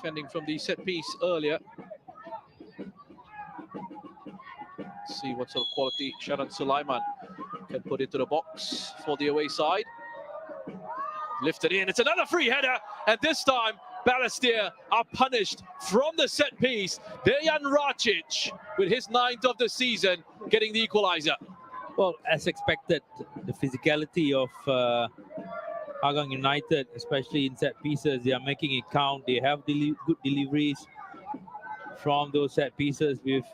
defending from the set piece earlier. Let's see what sort of quality Sharan Sulaiman can put into the box for the away side. Lifted in, it's another free header, and this time Balestier are punished from the set piece. Dejan Racic, with his 9th of the season, getting the equaliser. Well, as expected, the physicality of Hougang United, especially in set pieces, they are making it count. They have good deliveries from those set pieces. With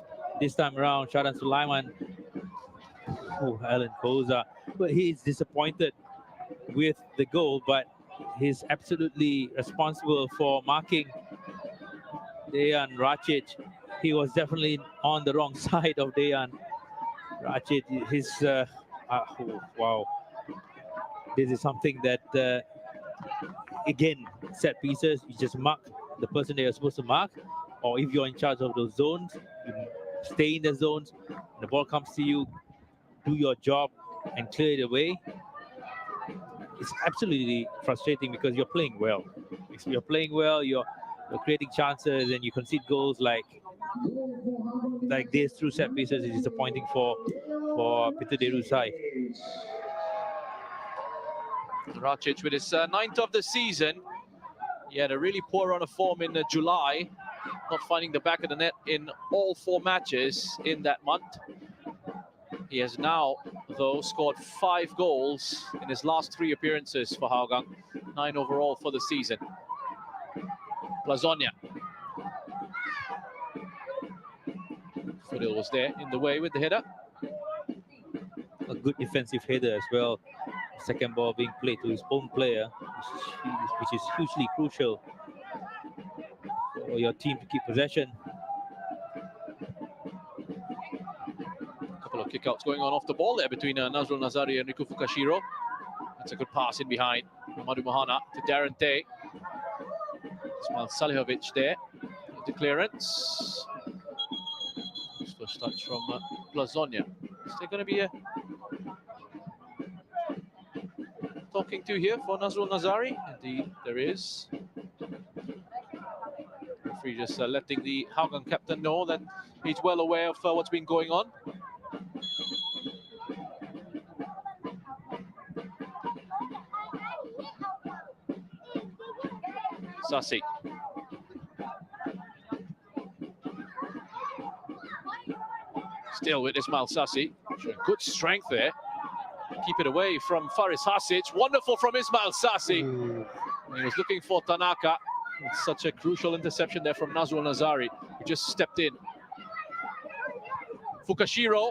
this time around, Sharan Sulaiman, Alan Khalsa, but he is disappointed with the goal, but he's absolutely responsible for marking Dejan Racic. He was definitely on the wrong side of Dejan Racic. His wow, this is something that again, set pieces, you just mark the person that you're supposed to mark, or if you're in charge of those zones, you stay in the zones. The ball comes to you, do your job and clear it away. It's absolutely frustrating because you're playing well. If you're playing well, you're creating chances, and you concede goals like this through set pieces is disappointing for Peter Deru's side. Racic with his 9th of the season. He had a really poor run of form in July, not finding the back of the net in all 4 matches in that month. He has now, though, scored 5 goals in his last 3 appearances for Hougang, 9 overall for the season. Plazonia. Fudil was there in the way with the header. A good defensive header as well. Second ball being played to his own player, which is hugely crucial for your team to keep possession. Couple of kickouts going on off the ball there between Nazrul Nazari and Riku Fukashiro. That's a good pass in behind. Madu Mohana to Darren Tay. Ismail Salihovic there. The clearance. First touch from Plazonia. Is there going to be a talking to here for Nazrul Nazari? Indeed, there is. Referee just letting the Hougang captain know that he's well aware of what's been going on. Sassi. Still with Ismail Sassi. Good strength there. Keep it away from Faris Hasic. Wonderful from Ismail Sassi. He was looking for Tanaka. It's such a crucial interception there from Nazrul Nazari, who just stepped in. Fukashiro.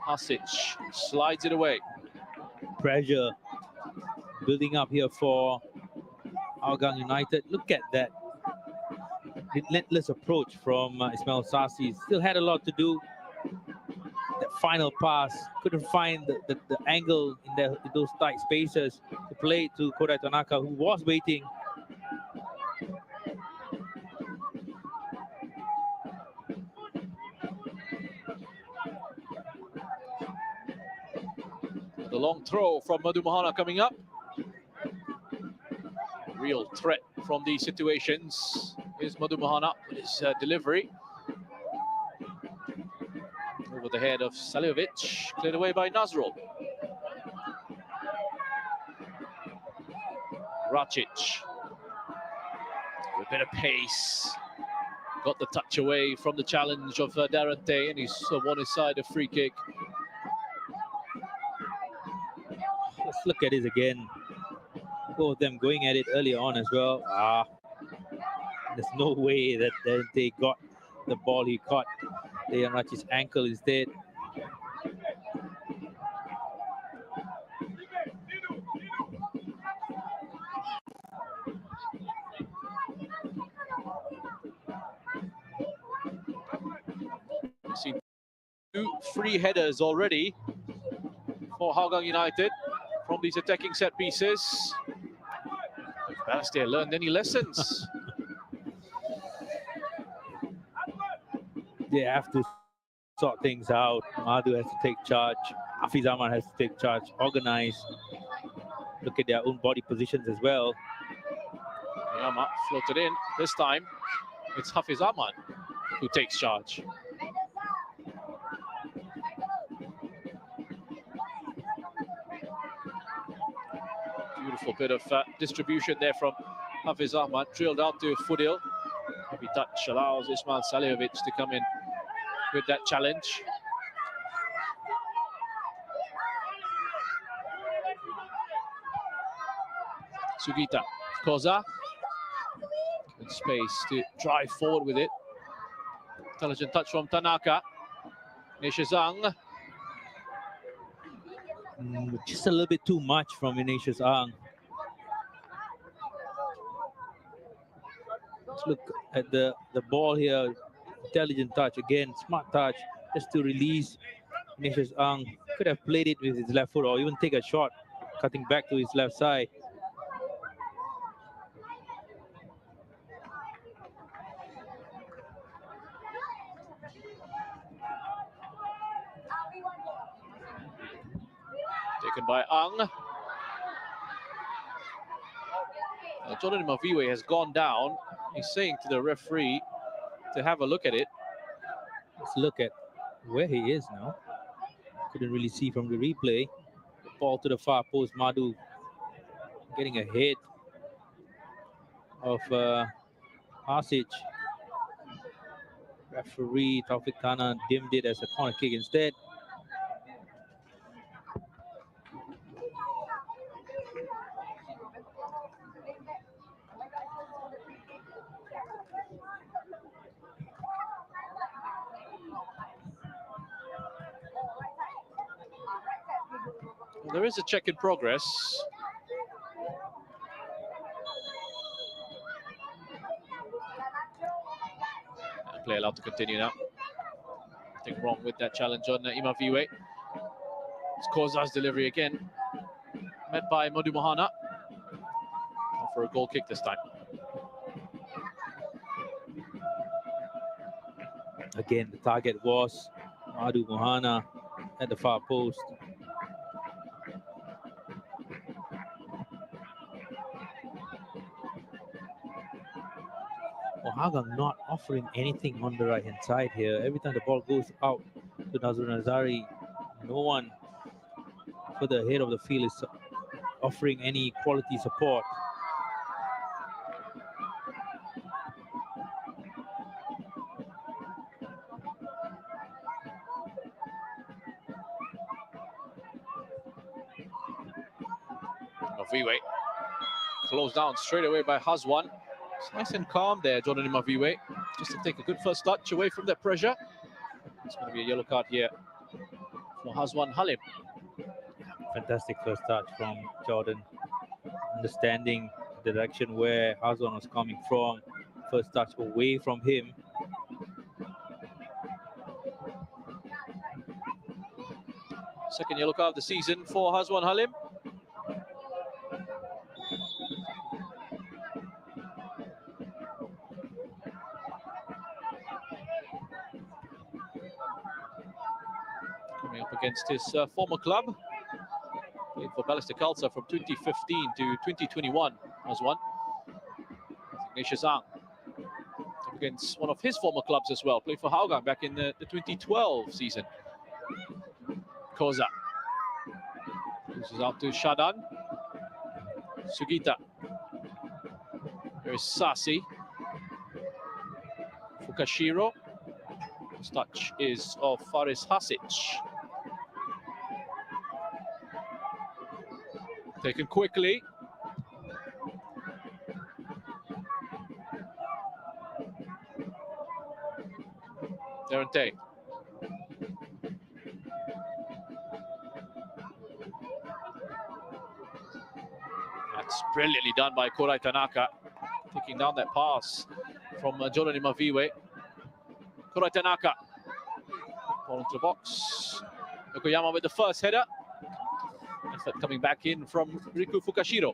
Hasic slides it away. Pressure building up here for Hougang United. Look at that relentless approach from Ismail Sassi. Still had a lot to do. That final pass, couldn't find the angle in those tight spaces to play to Kodai Tanaka, who was waiting. The long throw from Madu Mohana coming up. Real threat from these situations is Madu Mohana with his delivery. Over the head of Salihovic, cleared away by Nazrul. Racic, with a bit of pace. Got the touch away from the challenge of Darren Tay, and he's won his side a free kick. Let's look at it again. Both of them going at it early on as well. There's no way that they got the ball. He caught Dejan Racic's ankle instead. We've seen 2 free headers already for Hougang United from these attacking set pieces. Balestier learned any lessons? They have to sort things out. Madhu has to take charge. Hafiz Ahmad has to take charge, organize, look at their own body positions as well. Yama floated in. This time, it's Hafiz Ahmad who takes charge. Beautiful bit of distribution there from Hafiz Ahmad. Drilled out to Fudil. Maybe touch allows Ismail Salihovic to come in with that challenge. Sugita, Koza. Good space to drive forward with it. Intelligent touch from Tanaka. Ignatius Ang. Just a little bit too much from Ignatius Ang. Let's look at the ball here. Intelligent touch again, smart touch, just to release Ignatius Ang. Could have played it with his left foot or even take a shot, cutting back to his left side. Taken by Ang. Jordan Maviwe has gone down. He's saying to the referee to have a look at it. Let's look at where he is now. Couldn't really see from the replay. The ball to the far post. Madhu getting ahead of Hasic. Referee Taufik Tana dimmed it as a corner kick instead. Well, there is a check in progress. Play allowed to continue now. Nothing wrong with that challenge on Imaviwe. It's Koza's delivery again. Met by Madhu Mohana. For a goal kick this time. Again, the target was Madhu Mohana at the far post. Hougang not offering anything on the right hand side here. Every time the ball goes out to Nazrul Nazari, no one further ahead of the field is offering any quality support. Maviwe closed down straight away by Hazwan. It's nice and calm there, Jordan Maviwe. Just to take a good first touch away from that pressure. It's going to be a yellow card here for Hazwan Halim. Fantastic first touch from Jordan. Understanding the direction where Hazwan was coming from. First touch away from him. Second yellow card of the season for Hazwan Halim. Coming up against his former club. Played for Balestier Khalsa from 2015 to 2021 as one. Ignatius Ang. Up against one of his former clubs as well. Played for Hougang back in the 2012 season. Koza. This is out to Shadan. Sugita. There's Sasi. Fukashiro. This touch is of Faris Hasic. Taken quickly. Derente. That's brilliantly done by Korai Tanaka. Taking down that pass from Jordan Imaviwe. Korai Tanaka. Ball into the box. Yokoyama with the first header. Effort coming back in from Riku Fukashiro.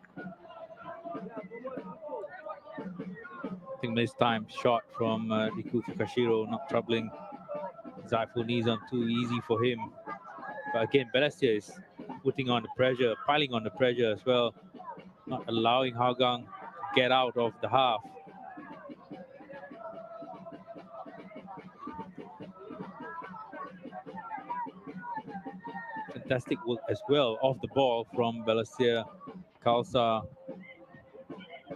I think this time shot from Riku Fukashiro, not troubling Zaiful Nizam too easy for him. But again, Balestier is putting on the pressure, piling on the pressure as well, not allowing Hougang to get out of the half. Fantastic work as well off the ball from Balestier. Khalsa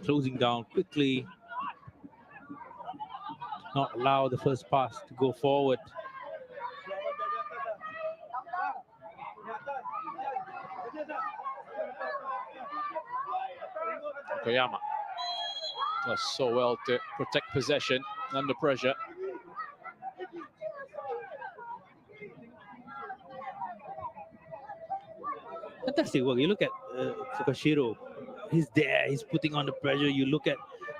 closing down quickly, not allow the first pass to go forward. Koyama does so well to protect possession under pressure. Fantastic work. You look at Fukashiro. He's there. He's putting on the pressure. You look at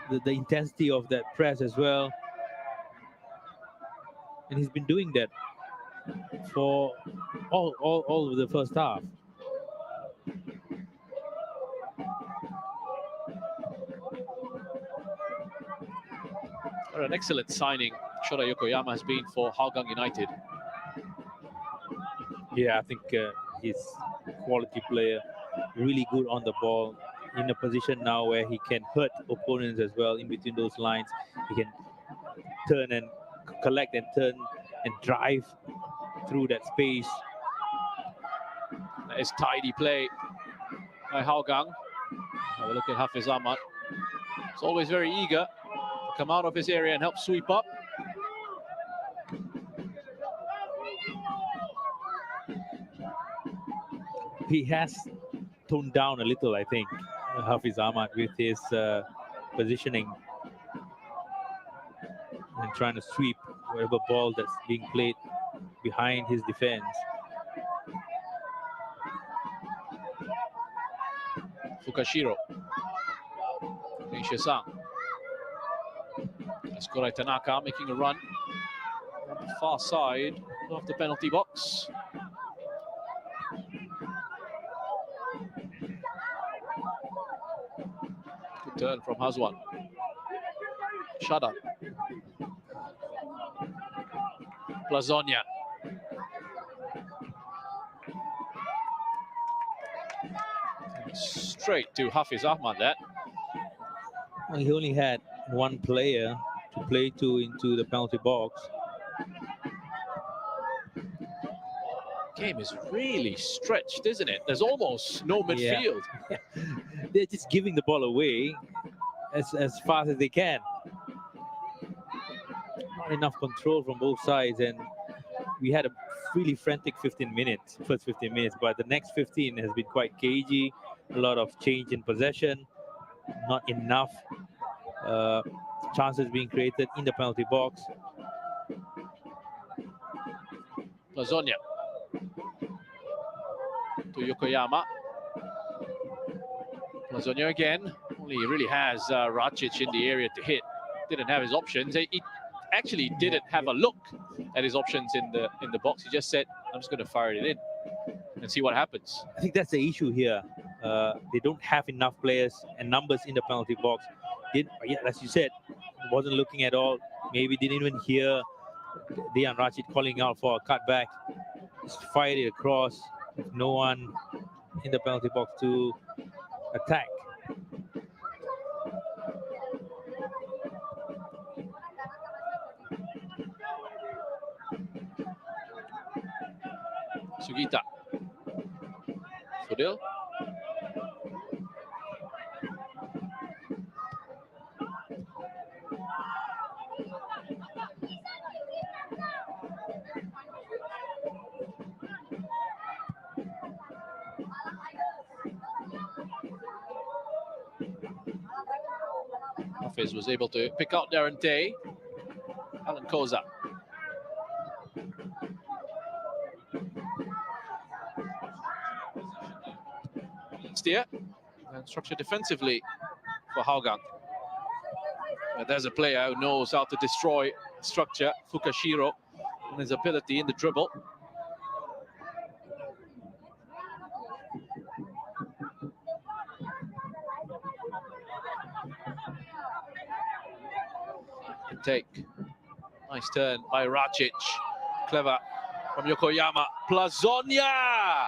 the intensity of that press as well. And he's been doing that for all of the first half. What an excellent signing Shota Yokoyama has been for Hougang United. Yeah, I think he's a quality player, really good on the ball, in a position now where he can hurt opponents as well in between those lines. He can turn and collect and turn and drive through that space. That is tidy play by Hougang. Have a look at Hafiz Ahmad. He's always very eager to come out of his area and help sweep up. He has toned down a little, I think, Hafiz Ahmad, with his positioning and trying to sweep whatever ball that's being played behind his defense. Fukashiro. Nisha-san. Korai Tanaka making a run on the far side of the penalty box. Good turn from Hazwan. Shada. Plazonia. Straight to Hafiz Ahmad there. Well, he only had one player to play to into the penalty box. Game is really stretched, isn't it? There's almost no midfield. Yeah. They're just giving the ball away as fast as they can. Not enough control from both sides, and we had a really frantic 15 minutes, first 15 minutes, but the next 15 has been quite cagey. A lot of change in possession, not enough chances being created in the penalty box. Plazonia to Yokoyama. Plazonia again. Only he really has Racic in the area to hit. Didn't have his options. He actually didn't have a look at his options in the box. He just said, "I'm just going to fire it in and see what happens." I think that's the issue here. They don't have enough players and numbers in the penalty box. Yeah, as you said, wasn't looking at all. Maybe didn't even hear Dejan Racic calling out for a cutback. Just fired it across. No one in the penalty box to attack. Sugita. Fudil. Hafiz was able to pick out Darren Tay. Alan Koza. Steer and structure defensively for Hougang. But there's a player who knows how to destroy structure, Fukashiro, and his ability in the dribble. Take. Nice turn by Racic. Clever from Yokoyama. Plazonia!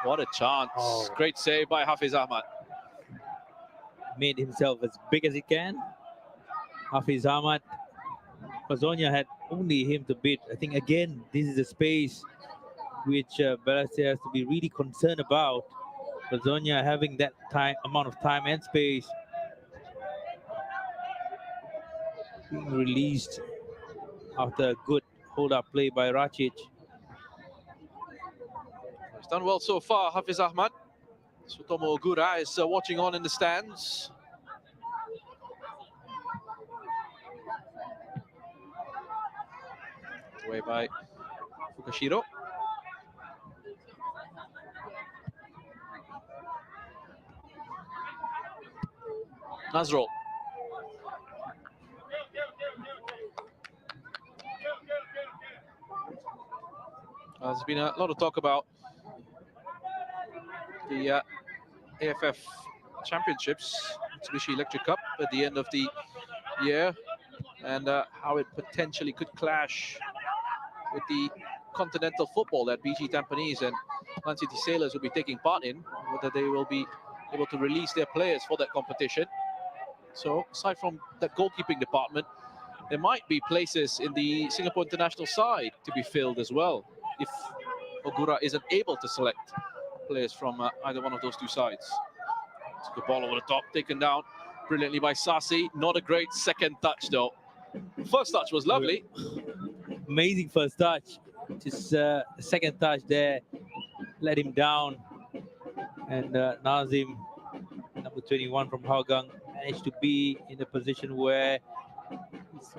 What a chance. Oh. Great save by Hafiz Ahmad. made himself as big as he can. Hafiz Ahmad, Plazonia had only him to beat. I think again, this is a space which Balestier has to be really concerned about. Plazonia having that amount of time and space, being released after a good hold-up play by Racic. He's done well so far, Hafiz Ahmad. Sutomo Ogura is watching on in the stands. Away by Fukashiro. Nazrul. There's been a lot of talk about the AFF Championships, Mitsubishi Electric Cup at the end of the year, and how it potentially could clash with the continental football that BG Tampines and Man City Sailors will be taking part in, whether they will be able to release their players for that competition. So aside from that goalkeeping department, there might be places in the Singapore international side to be filled as well, if Ogura isn't able to select players from either one of those two sides. It's a good ball over the top, taken down brilliantly by Sasi. Not a great second touch though. First touch was lovely. Amazing first touch. Just the second touch there let him down. And Nazim, number 21 from Hougang, managed to be in a position where he's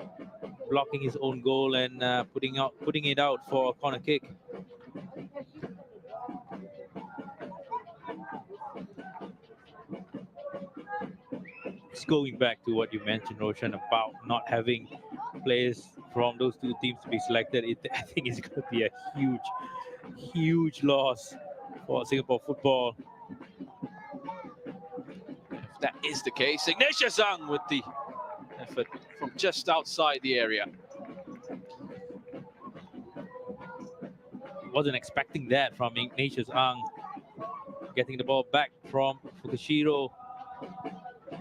blocking his own goal and putting it out for a corner kick. Just going back to what you mentioned, Roshan, about not having players from those two teams to be selected, I think it's going to be a huge loss for Singapore football. If that is the case, Ignatius Zhang with the effort from just outside the area. Wasn't expecting that from Ignatius Ang. Getting the ball back from Fukashiro.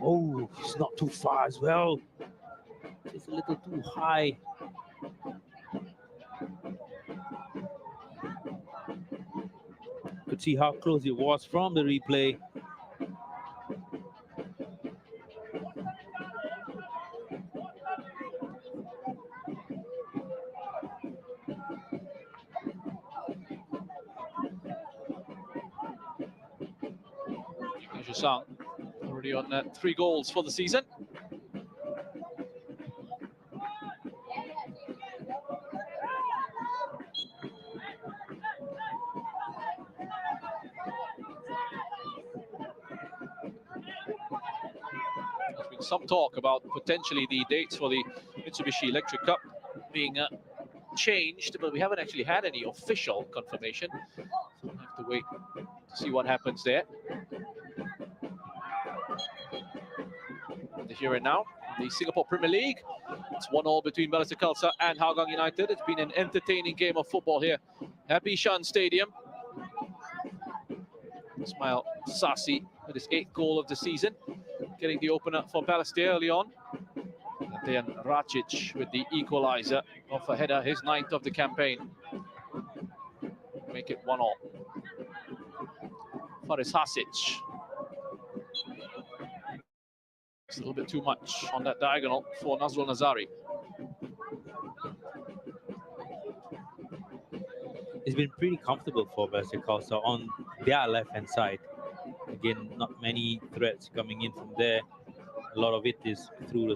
Oh, it's not too far as well. It's a little too high. Could see how close it was from the replay. Sang already on 3 goals for the season. There's been some talk about potentially the dates for the Mitsubishi Electric Cup being changed, but we haven't actually had any official confirmation. So we'll have to wait to see what happens there. The here and now, the Singapore Premier League. It's 1-1 between Balestier Khalsa and Hougang United. It's been an entertaining game of football here at Bishan Stadium. Ismail Sasi with his 8th goal of the season, getting the opener for Balestier early on. And then Racic with the equalizer off a header, his 9th of the campaign. Make it 1-1. Faris Hasic. It's a little bit too much on that diagonal for Nazrul Nazari. It's been pretty comfortable for Balestier Khalsa on their left-hand side. Again, not many threats coming in from there. A lot of it is through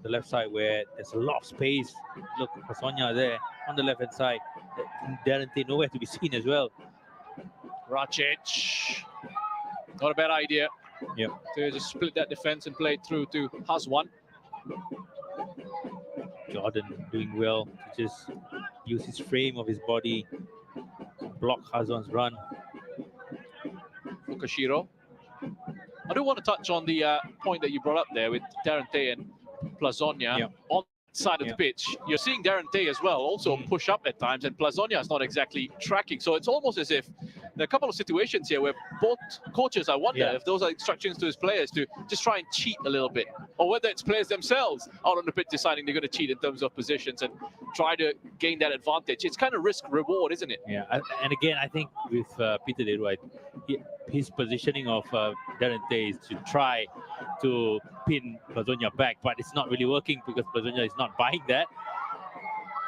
the left side where there's a lot of space. Look, Plazonia there on the left-hand side. Darren nowhere to be seen as well. Racic. Not a bad idea. Yep. To just split that defense and play it through to Hazwan. Jordan doing well to just use his frame of his body to block Hazwan's run. Fukashiro. I do want to touch on the point that you brought up there with Darren and Plazonia on side of the pitch, you're seeing Darren Tay as well also push up at times, and Plazonia is not exactly tracking. So it's almost as if there are a couple of situations here where both coaches, I wonder if those are instructions to his players to just try and cheat a little bit, or whether it's players themselves out on the pitch deciding they're going to cheat in terms of positions and try to gain that advantage. It's kind of risk-reward, isn't it? Yeah, and again, I think with Peter De Roy, his positioning of Darren Tay is to try to pin Plazonia back, but it's not really working because Plazonia is not buying that.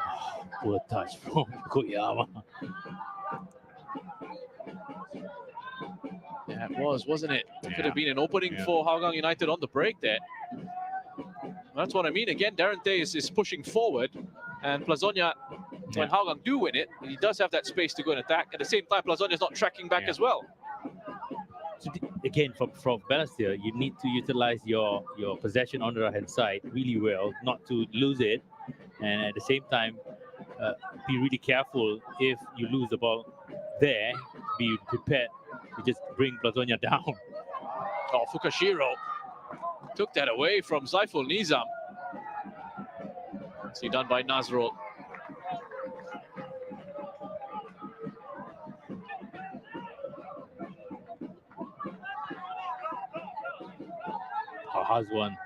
Oh, poor touch from Koyama. Yeah, it was, wasn't it? It could have been an opening for Hougang United on the break there. That's what I mean. Again, Darren Tay is pushing forward, and Plazonia, when Hougang do win it, he does have that space to go and attack. At the same time, Plazonia is not tracking back as well. So again, for Balestier, you need to utilize your possession on the right-hand side really well, not to lose it, and at the same time, be really careful if you lose the ball there. Be prepared to just bring Plazonia down. Oh, Fukashiro took that away from Saiful Nizam. See, done by Nazrul. Hazwan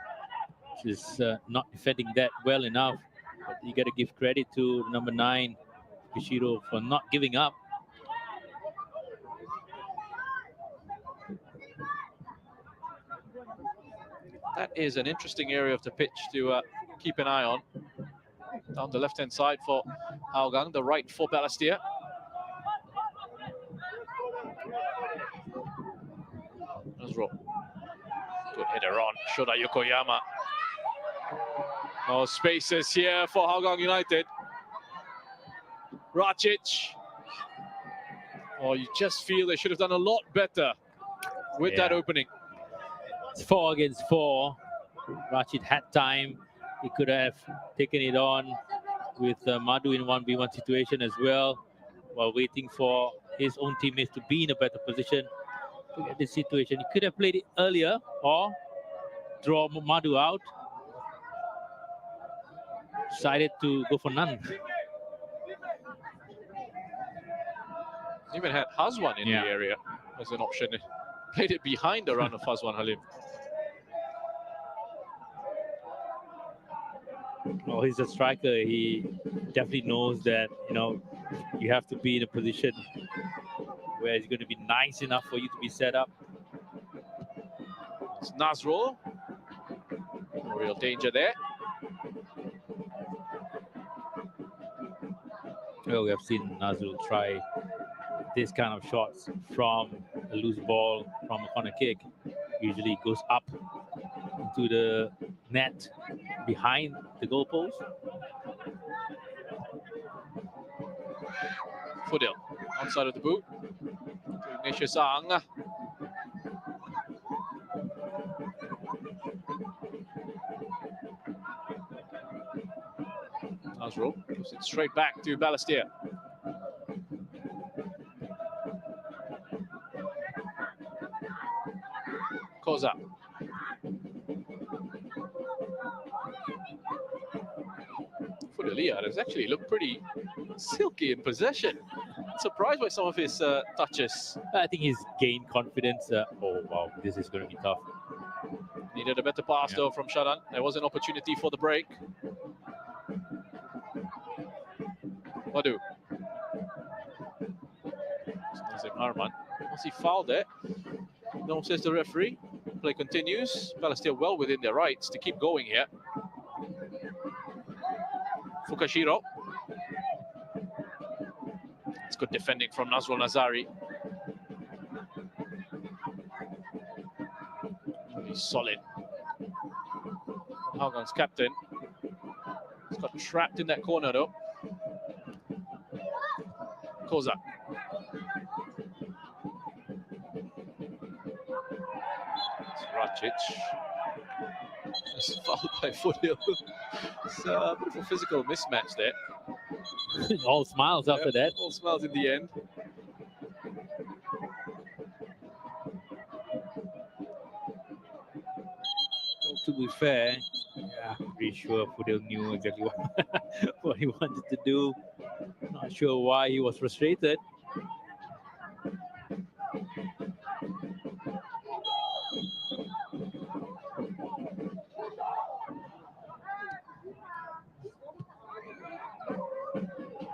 is not defending that well enough, but you got to give credit to number 9, Kishiro, for not giving up. That is an interesting area of the pitch to keep an eye on. Down the left-hand side for Hougang, the right for Balestier. Nazrul. Good header on Shoda Yokoyama. Oh, spaces here for Hougang United. Racic. Oh, you just feel they should have done a lot better with that opening. It's 4 against 4. Rachid had time. He could have taken it on with Madhu in 1v1 situation as well, while waiting for his own teammates to be in a better position to get this situation. He could have played it earlier or draw Madhu out. Decided to go for none. Even had Hazwan in the area as an option. Played it behind the run of Hazwan Halim. Oh, he's a striker. He definitely knows that, you have to be in a position where it's going to be nice enough for you to be set up. It's Nazrul. No real danger there. Well, we have seen Nazrul try this kind of shots from a loose ball, from a corner kick. Usually goes up into the net behind the goalpost. Fudil outside of the boot. Ignatius Ang. Nazrul gives it straight back to Balestier. Koza. Fudilia has actually looked pretty silky in possession. Surprised by some of his touches. I think he's gained confidence. Oh, wow, this is going to be tough. Needed a better pass though from Sharan. There was an opportunity for the break. Wadu. Nazim Harman. Was he fouled there? No, says the referee. Play continues. Balestier well within their rights to keep going here. Fukashiro. It's good defending from Nazrul Nazari. He's solid. Hougan's captain. He's got trapped in that corner though. Koza. Racic. It's fouled by Fudil. It's a bit of a physical mismatch there. All smiles after that. All smiles in the end. To be fair, I'm pretty sure Fudil knew exactly what he wanted to do. Not sure why he was frustrated.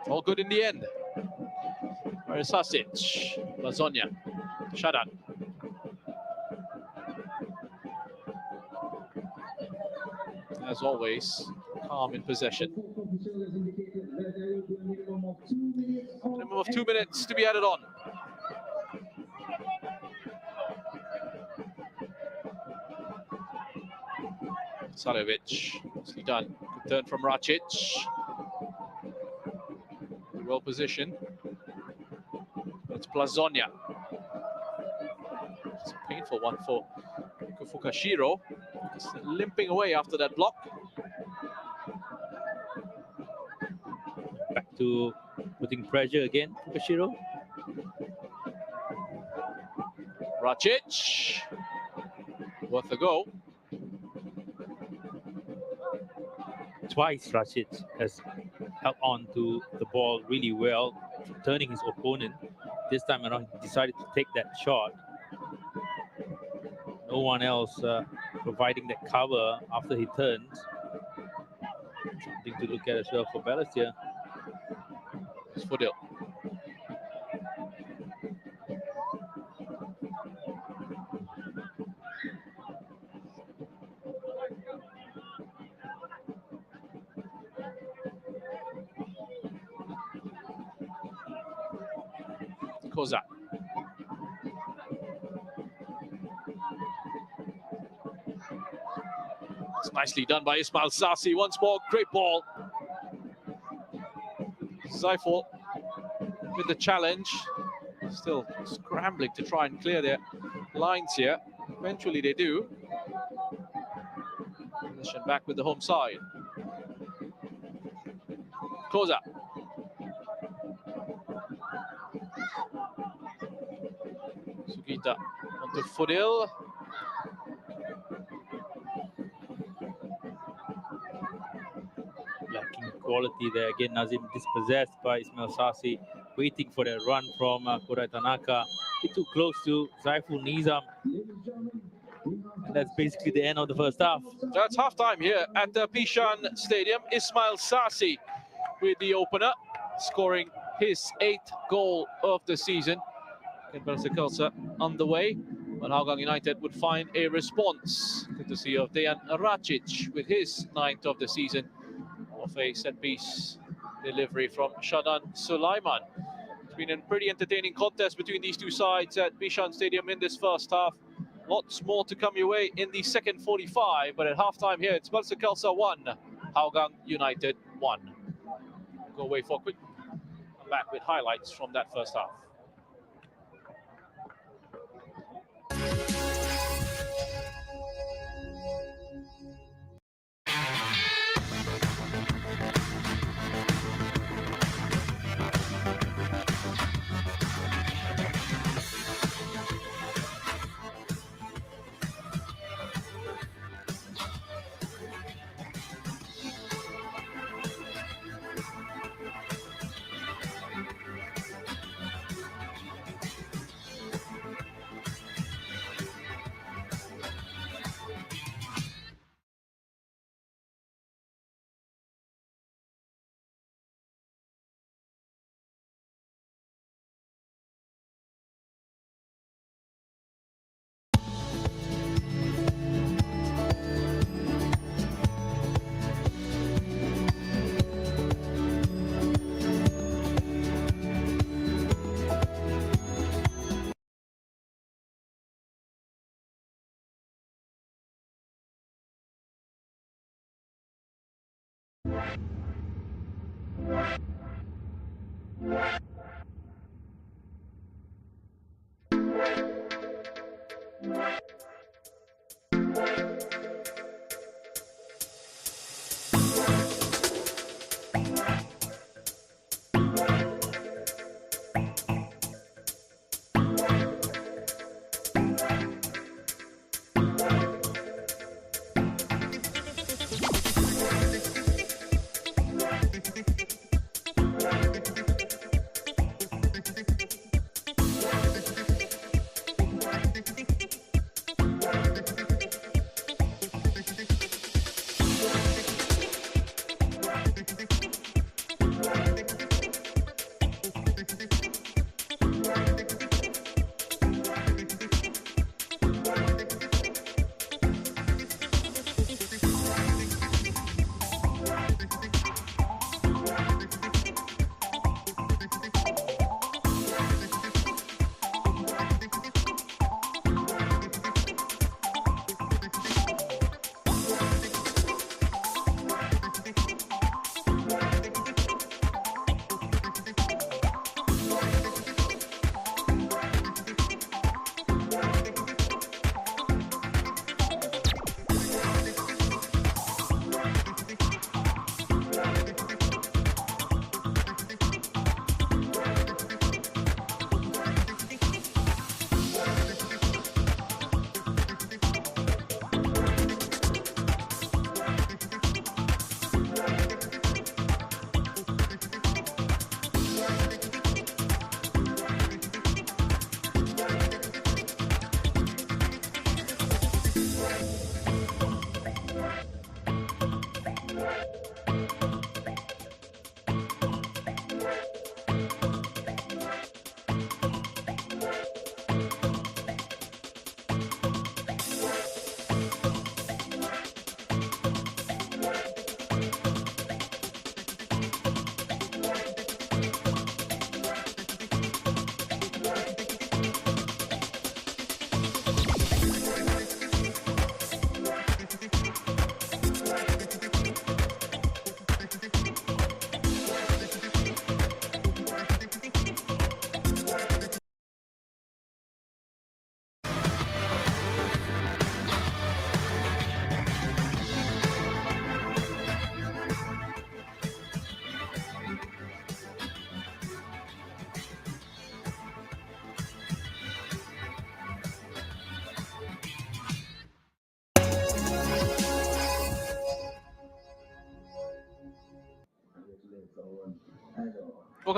All good in the end. Sasic, Lazonia, Shadan. As always, calm in possession. Minimum of 2 minutes to be added on. Salovic, nicely done. Good turn from Racic. Well positioned. It's Plazonia. It's a painful one for Fukashiro. It's limping away after that block. Back to putting pressure again, Fukashiro. Racic. Worth a go. Twice Racic has held on to the ball really well, turning his opponent. This time around, he decided to take that shot. No one else providing that cover after he turns. Something to look at as well for Balestier. It's Fudil. Koza. It's nicely done by Ismail Sasi. Once more, great ball. Zaiful with the challenge. Still scrambling to try and clear their lines here. Eventually they do. Position back with the home side. Koza. Sugita onto Fudil. Lacking quality there. Again, Nazim dispossessed by Ismail Sasi, waiting for that run from Korai Tanaka. He too close to Zaiful Nizam. And that's basically the end of the first half. That's halftime here at the Bishan Stadium. Ismail Sasi with the opener, scoring his 8th goal of the season. Balestier Khalsa underway, but Hougang United would find a response. Good to see of Dejan Racic with his 9th of the season, off a set-piece delivery from Shadan Sulaiman. It's been a pretty entertaining contest between these two sides at Bishan Stadium in this first half. Lots more to come your way in the second 45, but at halftime here, it's Balestier Khalsa 1, Hougang United 1. Go away for a quick come back with highlights from that first half.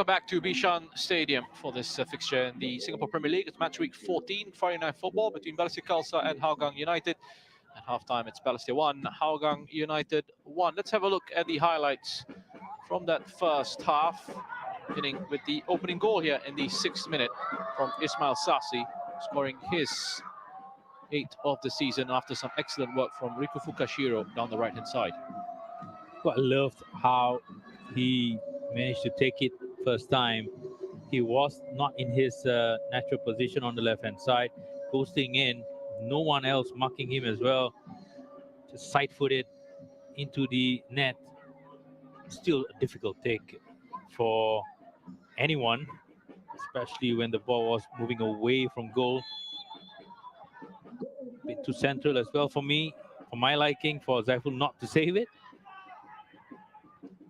Welcome back to Bishan Stadium for this fixture in the Singapore Premier League. It's match week 14, Friday night football between Balestier Khalsa and Hougang United. At halftime, it's Balestier 1, Hougang United 1. Let's have a look at the highlights from that first half, beginning with the opening goal here in the 6th minute from Ismail Sassi, scoring his 8th of the season after some excellent work from Riku Fukashiro down the right-hand side. But I loved how he managed to take it first time. He was not in his natural position on the left-hand side, posting in, no one else marking him as well. Just side-footed into the net. Still a difficult take for anyone, especially when the ball was moving away from goal. A bit too central as well for me, for my liking, for Zaiful not to save it.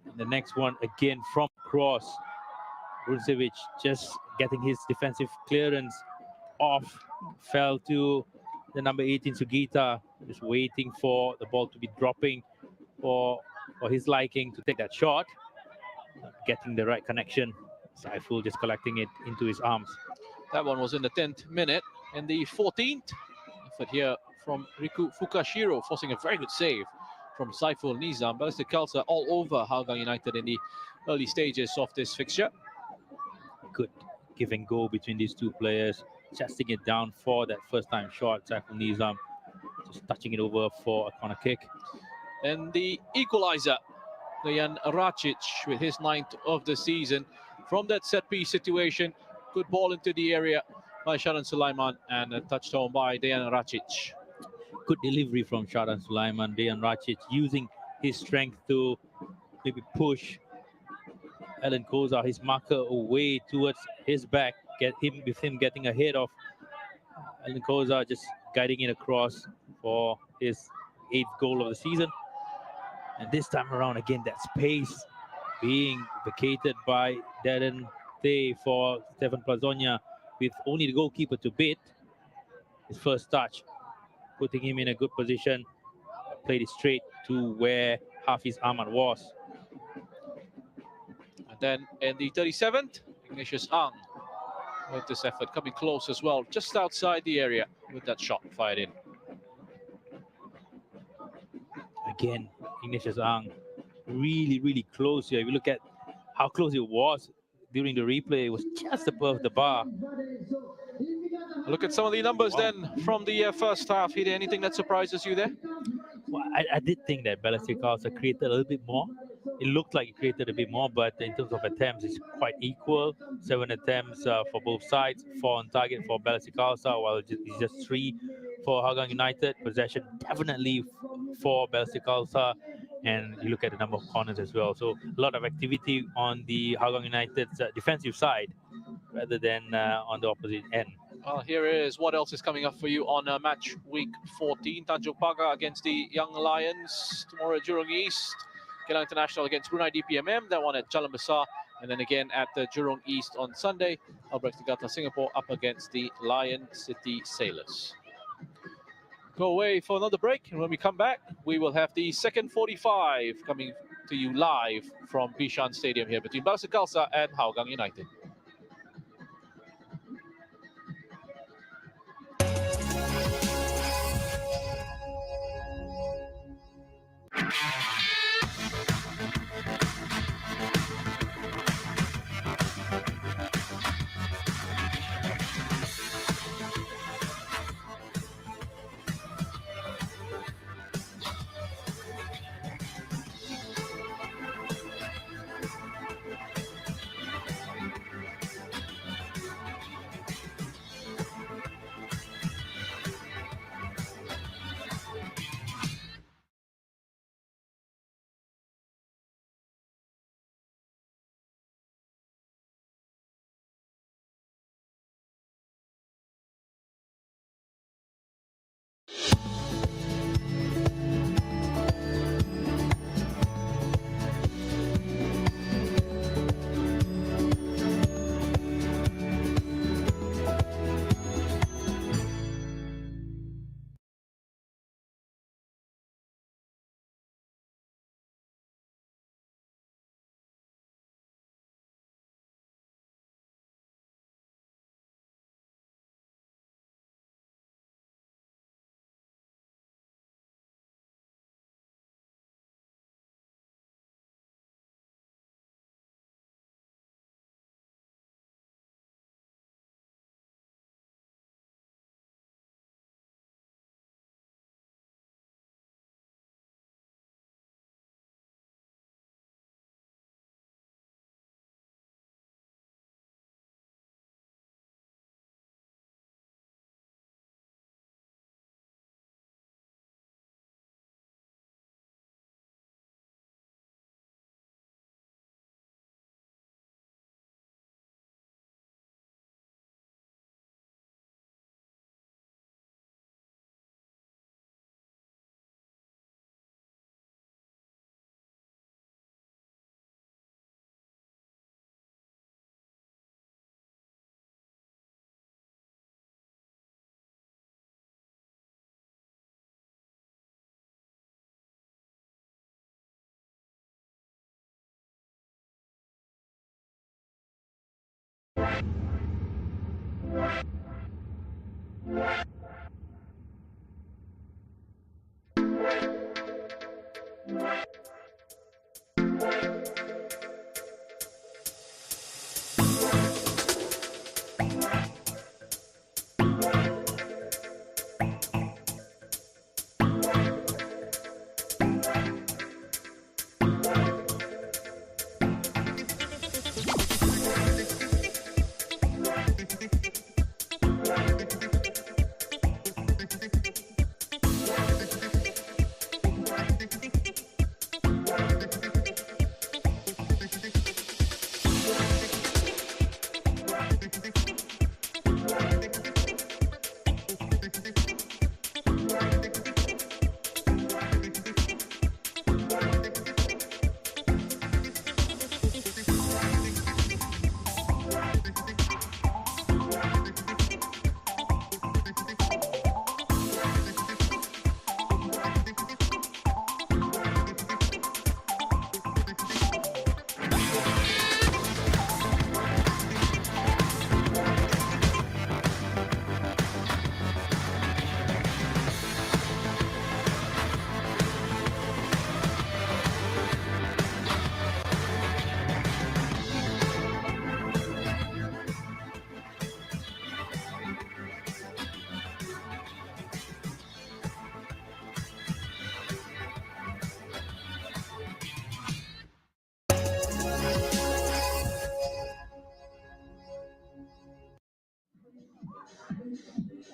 And the next one again from cross. Bruncevic just getting his defensive clearance off, fell to the number 18 Sugita, just waiting for the ball to be dropping for his liking to take that shot. Getting the right connection. Saiful just collecting it into his arms. That one was in the 10th minute. And the 14th effort here from Riku Fukashiro, forcing a very good save from Saiful Nizam. Balestier Khalsa all over Hougang United in the early stages of this fixture. Good give and go between these two players, chesting it down for that first time shot. Saiful Nizam just touching it over for a corner kick. And the equalizer, Dejan Racic, with his 9th of the season from that set piece situation. Good ball into the area by Sharan Sulaiman and a touched home by Dejan Racic. Good delivery from Sharan Sulaiman. Dejan Racic using his strength to maybe push Alan Koza, his marker, away towards his back, with him getting ahead of Alan Koza, just guiding it across for his 8th goal of the season. And this time around, again, that space being vacated by Darren Tay for Stefan Plazonia, with only the goalkeeper to beat. His first touch, putting him in a good position, played it straight to where Hafiz Ahmad was. And then in the 37th, Ignatius Ang with this effort, coming close as well, just outside the area with that shot fired in. Again, Ignatius Ang, really close here. If you look at how close it was during the replay, it was just above the bar. Look at some of the numbers then from the first half. Hide, anything that surprises you there? Well, I did think that Balestier Khalsa created a little bit more. It looked like it created a bit more, but in terms of attempts, it's quite equal. 7 attempts for both sides, 4 on target for Balestier Khalsa, while it's just 3 for Hougang United. Possession definitely for Balestier Khalsa, and you look at the number of corners as well. So a lot of activity on the Hougang United's defensive side rather than on the opposite end. Well, here is what else is coming up for you on match week 14. Tanjung Pagar against the Young Lions tomorrow at Jurong East. Kelang International against Brunei DPMM, that one at Jalan Besar. And then again at the Jurong East on Sunday. Albrecht Tegata Singapore up against the Lion City Sailors. Go away for another break. And when we come back, we will have the second 45 coming to you live from Bishan Stadium here between Balestier Khalsa and Hougang United.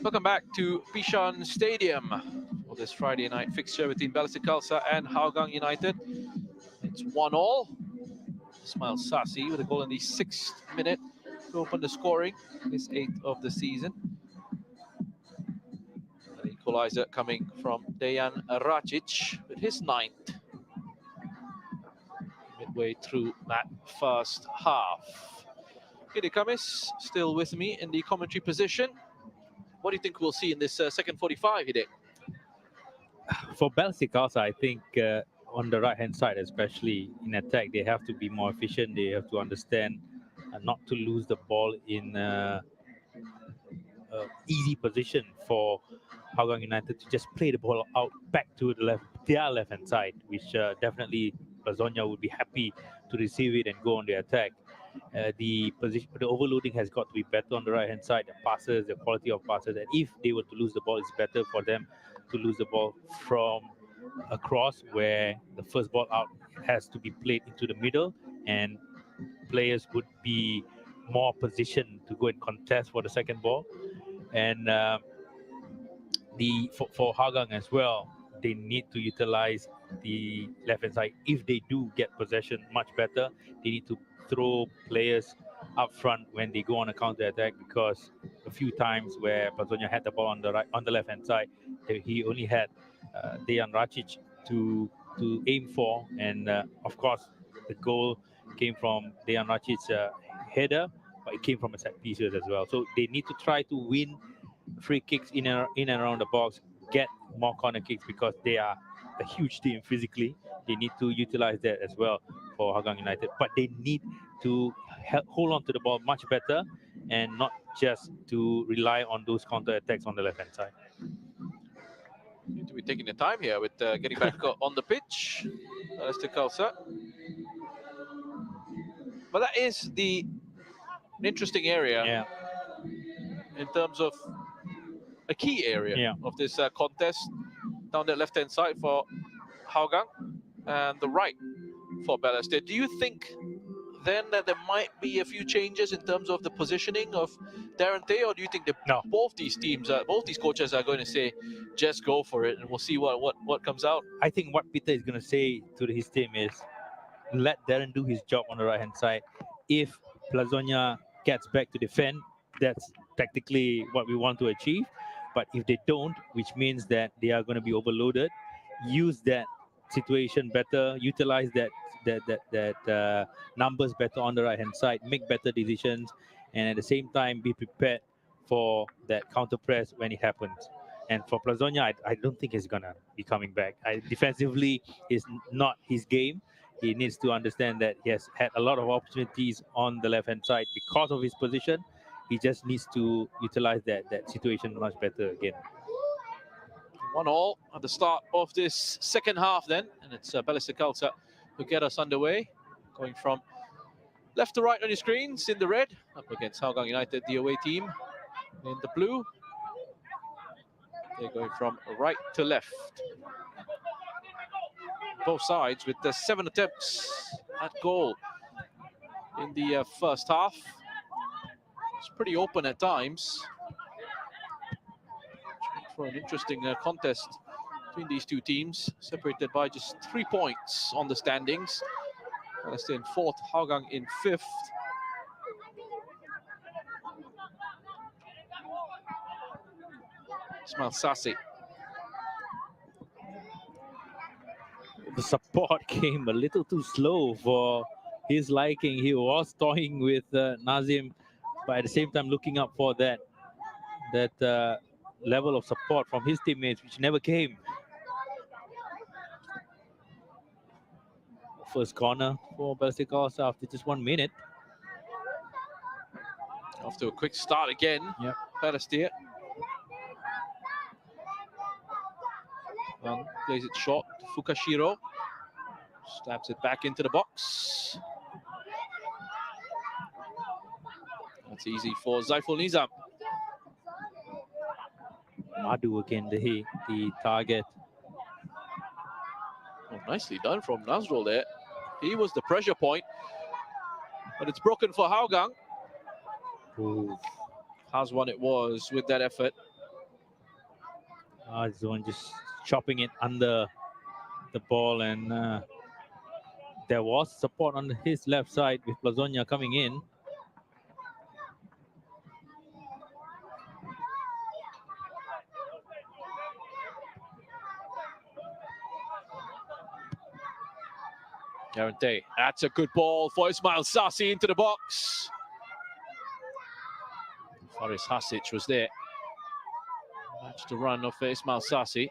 Welcome back to Bishan Stadium for this Friday night fixture between Balestier Khalsa and Hougang United. It's 1-1. Ismail Sassi with a goal in the 6th minute to open the scoring, his 8th of the season. An equalizer coming from Dejan Racic with his 9th. Midway through that first half. Hide Kamis still with me in the commentary position. What do you think we'll see in this second 45, Hide? For Balestier Khalsa, I think on the right-hand side, especially in attack, they have to be more efficient. They have to understand not to lose the ball in easy position for Hougang United to just play the ball out back to their left-hand side, which definitely Plazonia would be happy to receive it and go on the attack. The overloading has got to be better on the right-hand side. The passes, the quality of passes, and if they were to lose the ball, it's better for them to lose the ball from across, where the first ball out has to be played into the middle, and players would be more positioned to go and contest for the second ball. And for Hougang as well, they need to utilize the left hand side. If they do get possession much better, they need to throw players up front when they go on a counter attack, because a few times where Pazonia had the ball on the left hand side, he only had Dejan Racic to aim for, and of course the goal came from Dejan Racic's header, but it came from a set pieces as well. So they need to try to win free kicks in and around the box, get more corner kicks, because they are a huge team physically. They need to utilize that as well for Hougang United. But they need to hold on to the ball much better and not just to rely on those counter attacks on the left-hand side. Need to be taking the time here with getting back on the pitch. Balestier Khalsa. But that is an interesting area in terms of a key area of this contest, down the left-hand side for Hougang and the right for Balestier. Do you think then that there might be a few changes in terms of the positioning of Darren Tay, or do you think that both these teams, both these coaches are going to say, just go for it and we'll see what comes out? I think what Peter is going to say to his team is, let Darren do his job on the right-hand side. If Plazonia gets back to defend, that's tactically what we want to achieve. But if they don't, which means that they are going to be overloaded, use that situation better, utilize that numbers better on the right-hand side, make better decisions, and at the same time be prepared for that counter press when it happens. And for Plazonia, I don't think he's going to be coming back. Defensively is not his game. he needs to understand that he has had a lot of opportunities on the left-hand side because of his position. He just needs to utilize that situation much better again. 1-1 at the start of this second half then, and it's Balestier Khalsa who get us underway, going from left to right on your screens in the red, up against Hougang United, the away team, in the blue. They're going from right to left. Both sides with 7 attempts at goal in the first half. It's pretty open at times. For an interesting contest between these two teams, separated by just 3 points on the standings. Balestier in 4th, Hougang in 5th. Ismail Sassi. The support came a little too slow for his liking. He was toying with Nazim, but at the same time looking up for that level of support from his teammates, which never came. First corner for Balestier Khalsa after just 1 minute. Off to a quick start again. Yep. Balestier. Plays it short to Fukashiro. Stabs it back into the box. That's easy for Zaiful Nizam. Madu again, the target. Oh, nicely done from Nazrul there. He was the pressure point. But it's broken for Hougang. Ooh. How's one it was with that effort. Zone just chopping it under the ball, and there was support on his left side with Plazonia coming in. Guarantee. That's a good ball for Ismail Sassi into the box. Faris Hasic was there. That's the run of Ismail Sassi.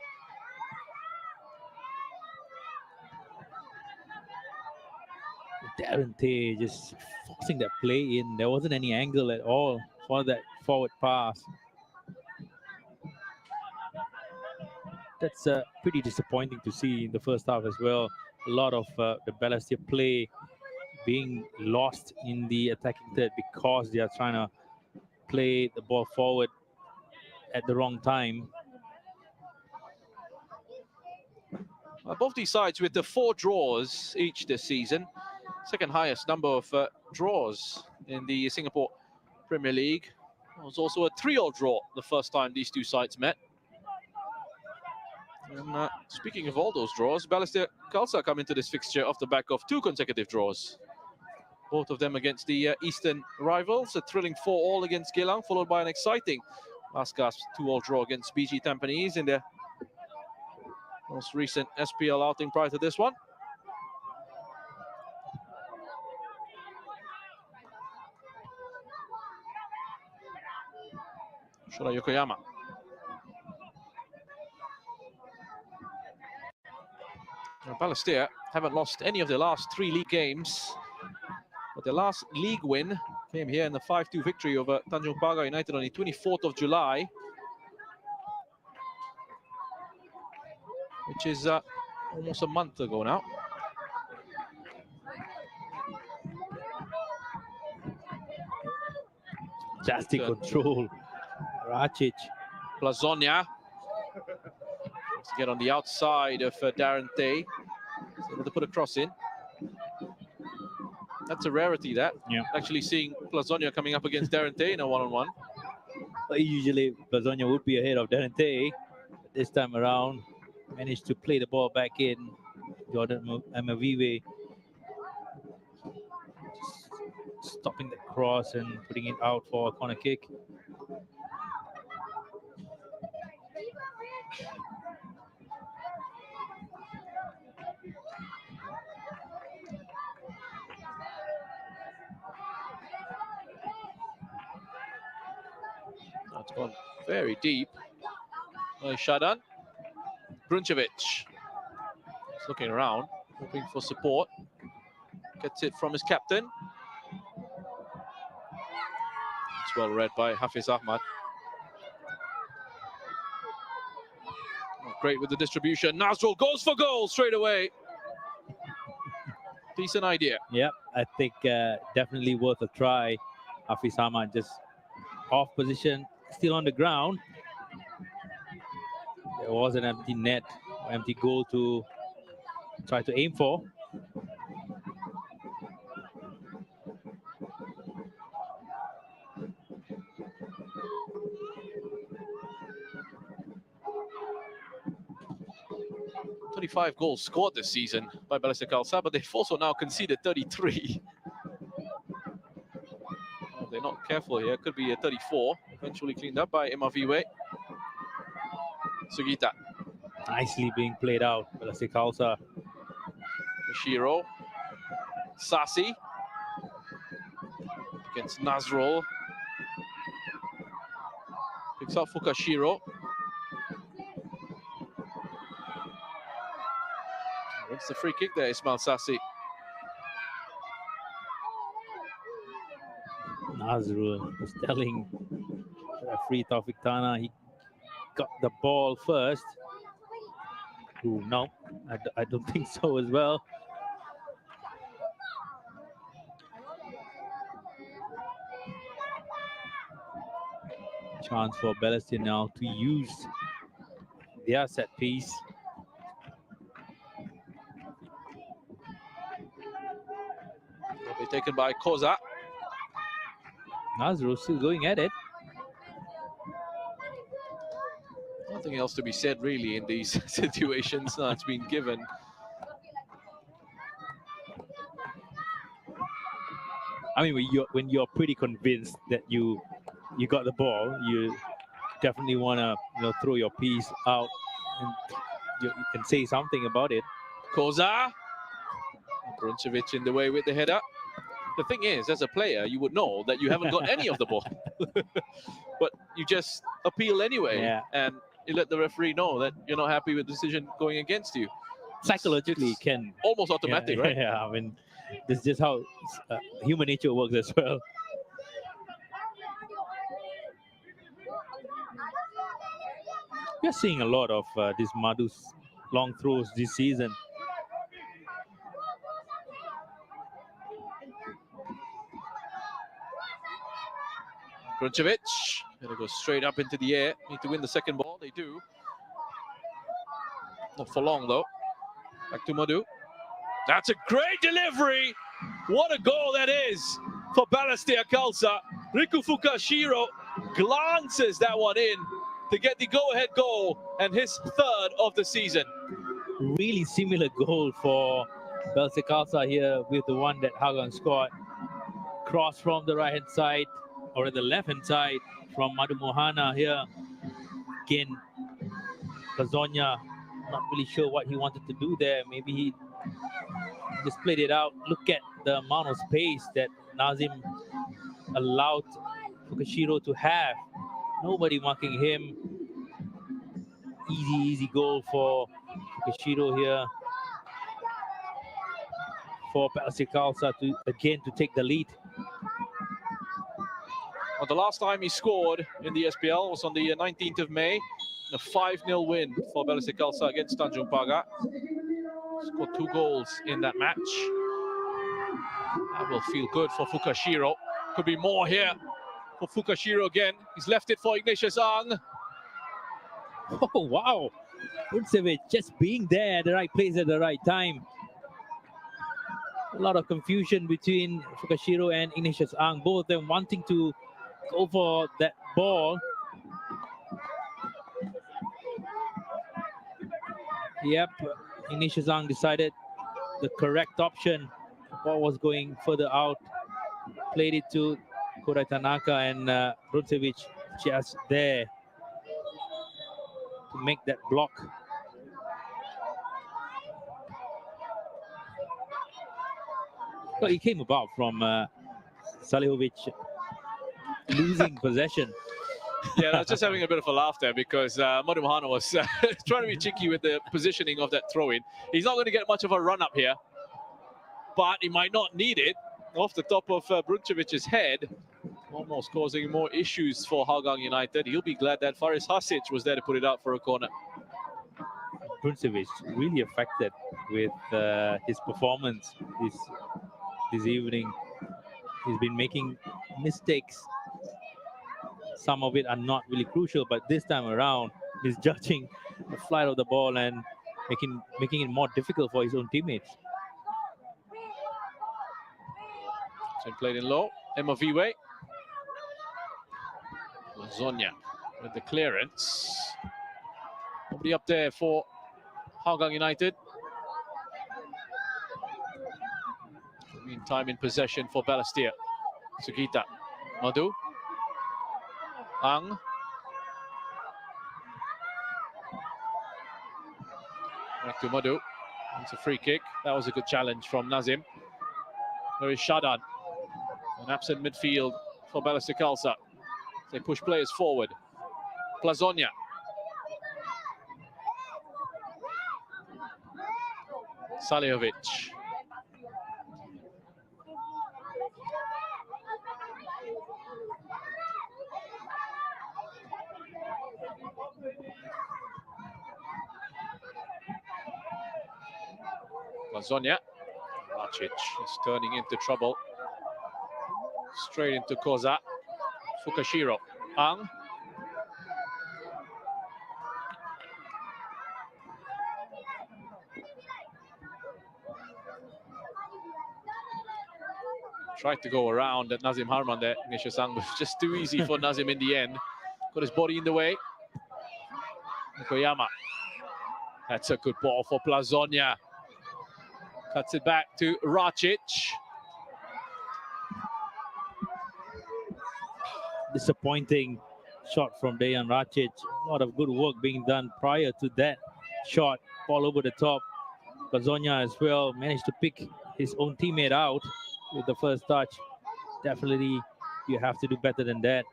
Darren just forcing that play in. There wasn't any angle at all for that forward pass. That's pretty disappointing to see in the first half as well. A lot of the Balestier play being lost in the attacking third because they are trying to play the ball forward at the wrong time. Both these sides with the 4 draws each this season. Second highest number of draws in the Singapore Premier League. It was also a 3-all draw the first time these two sides met. And speaking of all those draws, Balestier Khalsa come into this fixture off the back of 2 consecutive draws. Both of them against the Eastern rivals. A thrilling 4-all against Geylang, followed by an exciting last gasp 2-all draw against BG Tampines in their most recent SPL outing prior to this one. Shura Yokoyama. Balestier haven't lost any of their last 3 league games, but their last league win came here in the 5-2 victory over Tanjung Pagar United on the 24th of July, which is almost a month ago now. Fantastic control. Racic. Plazonia to get on the outside of Darren Tay. He's able to put a cross in. That's a rarity, that. Yeah. Actually seeing Plazonia coming up against Darren Tay in a one-on-one. Well, usually Plazonia would be ahead of Darren Tay. This time around, managed to play the ball back in. Jordan Amavive stopping the cross and putting it out for a corner kick. That's gone very deep. Nice shot on. Bruncevic is looking around, hoping for support. Gets it from his captain. It's well read by Hafiz Ahmad. Great with the distribution. Nazrul goes for goal straight away. Decent idea. Yep, I think definitely worth a try. Hafiz Ahmad just off position, still on the ground. There was an empty net, empty goal to try to aim for. "35 goals scored this season by Balestier Khalsa, but they've also now conceded 33. If they're not careful here, could be a 34. Eventually cleaned up by Imaviwe. Sugita. Nicely being played out. Balestier Khalsa. Mashiro. Sasi. Against Nazrul. Picks up Fukashiro. It's the free kick there, Ismail Sasi. Nazrul was telling referee Taufik Tana he got the ball first. Ooh, no, I don't think so as well. Chance for Balestier now to use their set piece. Will be taken by Koza. Nazrul still going at it. Nothing else to be said really in these situations. It's been given. I mean, when you're pretty convinced that you got the ball, you definitely want to throw your piece out and you can say something about it. Koza. Bruncevic in the way with the header. The thing is, as a player, you would know that you haven't got any of the ball. But you just appeal anyway. Yeah. And you let the referee know that you're not happy with the decision going against you. Psychologically, It's can almost automatic, right? Yeah, I mean, this is just how human nature works as well. We're seeing a lot of these Madhu's long throws this season. Bruncevic. Gonna go straight up into the air. Need to win the second ball. They do. Not for long, though. Back to Madhu. That's a great delivery. What a goal that is for Balestier Khalsa. Riku Fukashiro glances that one in to get the go-ahead goal and his third of the season. Really similar goal for Balestier Khalsa here with the one that Hougang scored. Cross from the right-hand side or the left-hand side from Madhu Mohana here. Again, Kazonya, not really sure what he wanted to do there. Maybe he just played it out. Look at the amount of space that Nazim allowed Fukashiro to have. Nobody marking him. Easy goal for Fukashiro here. For Balestier Khalsa to take the lead. Well, the last time he scored in the SPL was on the 19th of May. A 5-0 win for Balestier Khalsa against Tanjung Pagar. Scored 2 goals in that match. That will feel good for Fukashiro. Could be more here for Fukashiro again. He's left it for Ignatius Ang. Oh, wow. Bruncevic just being there at the right place at the right time. A lot of confusion between Fukashiro and Ignatius Ang. Both of them wanting to go for that ball. Yep, Ignatius Ang decided the correct option. The ball was going further out. Played it to Kodai Tanaka and Bruncevic just there to make that block. Well, he came about from Salihovic losing possession. Yeah, I was just having a bit of a laugh there because Madhu Mohana was trying to be cheeky with the positioning of that throw-in. He's not going to get much of a run up here. but he might not need it. Off the top of Bruncevic's head, almost causing more issues for Hougang United. He'll be glad that Faris Hasic was there to put it out for a corner. Bruncevic really affected with his performance this evening. He's been making mistakes. Some of it are not really crucial, but this time around, misjudging the flight of the ball and making it more difficult for his own teammates. So played in low. Emoviwe. Zonia with the clearance. Nobody up there for Hougang United. Meantime in possession for Balestier. Sugita. Madu. Ang. Back to Madu. It's a free kick. That was a good challenge from Nazim. There is Shadan. An absent midfield for Balestier Khalsa. They push players forward. Plazonia. Saliovic. Plazonia. Racic is turning into trouble. Straight into Koza. Fukashiro. Ang. Tried to go around at Nazim Harman there, Nisha-sang, but just too easy for Nazim in the end. Got his body in the way. Nikoyama. That's a good ball for Plazonia. Cuts it back to Racic. Disappointing shot from Dejan Racic. A lot of good work being done prior to that shot. Ball over the top. Plazonia as well managed to pick his own teammate out with the first touch. Definitely, you have to do better than that.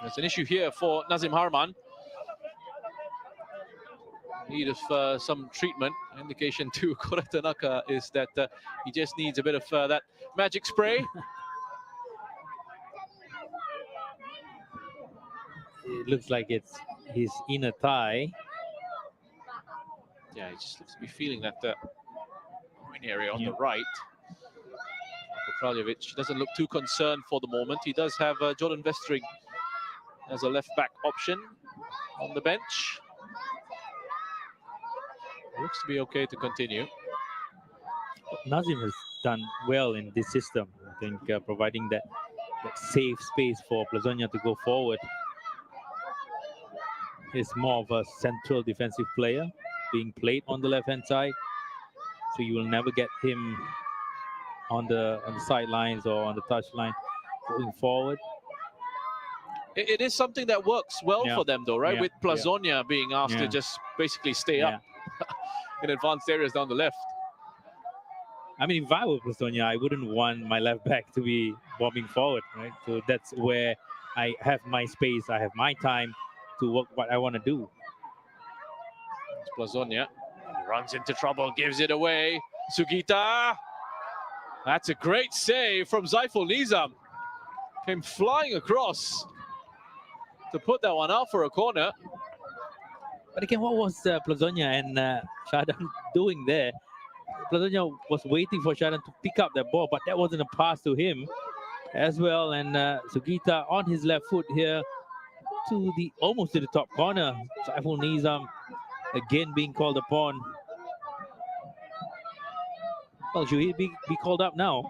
There's an issue here for Nazim Harman. Need of some treatment. Indication to Kora Tanaka is that he just needs a bit of that magic spray. It looks like it's his inner thigh. Yeah, he just looks to be feeling that groin area on the right. Kraljevic doesn't look too concerned for the moment. He does have Jordan Vestring as a left-back option on the bench. Looks to be okay to continue. Nazim has done well in this system. I think providing that safe space for Plazonia to go forward. He's more of a central defensive player being played on the left-hand side. So you will never get him on the sidelines or on the touchline going forward. It is something that works well for them though, right? With Plazonia being asked to just basically stay up in advanced areas down the left. I mean, if I were Plazonia, I wouldn't want my left back to be bombing forward, right? So that's where I have my space, I have my time to work what I want to do. It's Plazonia. Runs into trouble, gives it away. Sugita. That's a great save from Zaiful Nizam. Came flying across to put that one out for a corner. But again, what was Plazonia and Shadan doing there? Plazonia was waiting for Shadan to pick up that ball, but that wasn't a pass to him as well. And Sugita on his left foot here to the almost to the top corner. Zaiful Nizam again being called upon. Well, should he be called up now?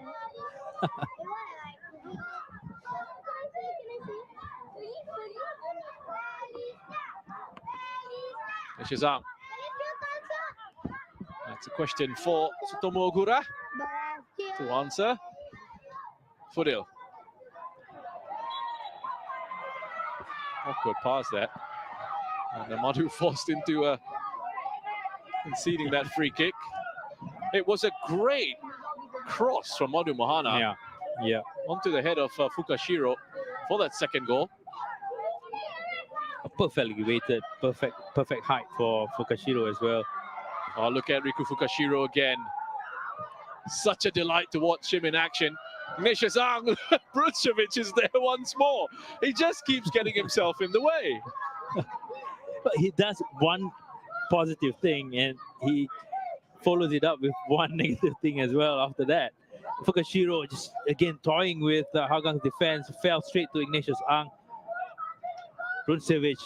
Shizang. That's a question for Sutomo Ogura to answer. Fudil. Awkward pass there. And Madu forced into conceding that free kick. It was a great cross from Madu Mohana. Onto the head of Fukashiro for that second goal. A perfectly weighted, perfect height for Kashiro as well. Oh, look at Riku Fukashiro again. Such a delight to watch him in action. Ignatius Ang, Brucevic is there once more. He just keeps getting himself in the way. But he does one positive thing and he follows it up with one negative thing as well after that. Fukashiro just again toying with Hougang's defense, fell straight to Ignatius Ang. Brucevic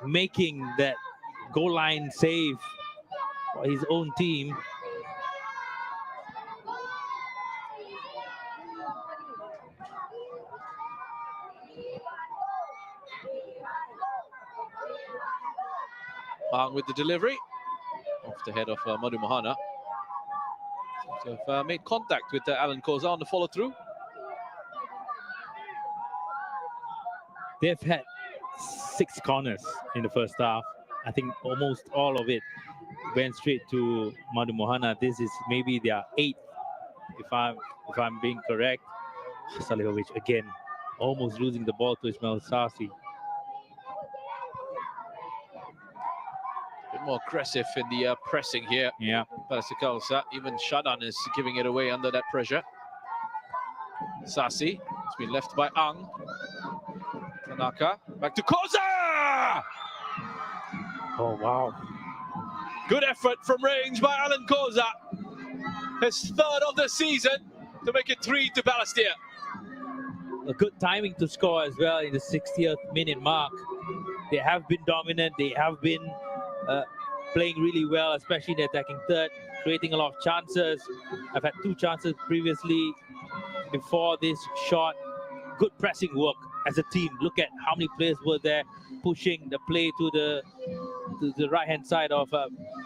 making that goal line save for his own team. Ang with the delivery. Off the head of Madhu Mohana. So have made contact with Alan Koza on the follow through. They've had 6 corners in the first half. I think almost all of it went straight to Madhu Mohana. This is maybe their 8th, if I'm being correct. Salihovic again, almost losing the ball to Ismail Sasi. A bit more aggressive in the pressing here. Yeah. Balestier Khalsa, even Shadan is giving it away under that pressure. Sasi, it's been left by Ang. Tanaka, back to Koza! Oh, wow. Good effort from range by Alan Koza. His 3rd of the season to make it 3 to Balestier. A good timing to score as well in the 60th minute mark. They have been dominant. They have been playing really well, especially in the attacking third, creating a lot of chances. I've had 2 chances previously before this shot. Good pressing work as a team. Look at how many players were there pushing the play to the right-hand side of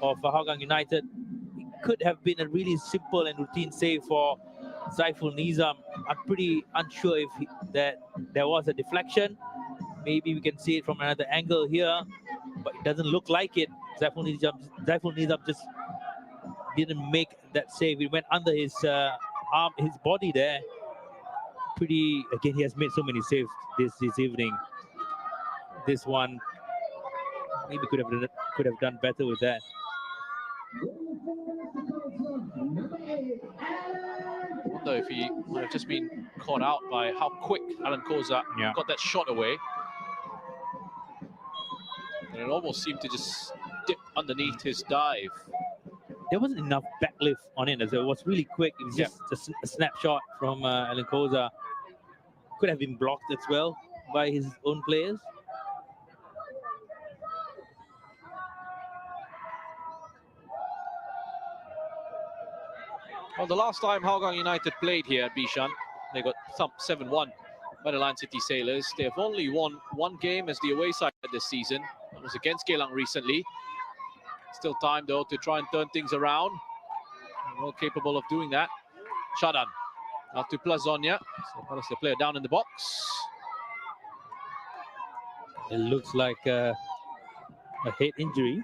Hougang United. It could have been a really simple and routine save for Saiful Nizam. I'm pretty unsure if that there was a deflection. Maybe we can see it from another angle here, but it doesn't look like it. Saiful Nizam just didn't make that save. It went under his arm, his body there. Again, he has made so many saves this evening. This one maybe could have done better with that. I wonder if he might have just been caught out by how quick Alan Koza got that shot away. And it almost seemed to just dip underneath his dive. There wasn't enough backlift on it, as it was really quick. It was just a snapshot from Alan Koza. Could have been blocked as well by his own players. Well, the last time Hougang United played here at Bishan, they got thumped 7-1 by the Lion City Sailors. They have only won 1 game as the away side this season. That was against Geylang recently. Still time, though, to try and turn things around. Well capable of doing that. Shadan out to Plazonia. So what is the player down in the box? It looks like a head injury.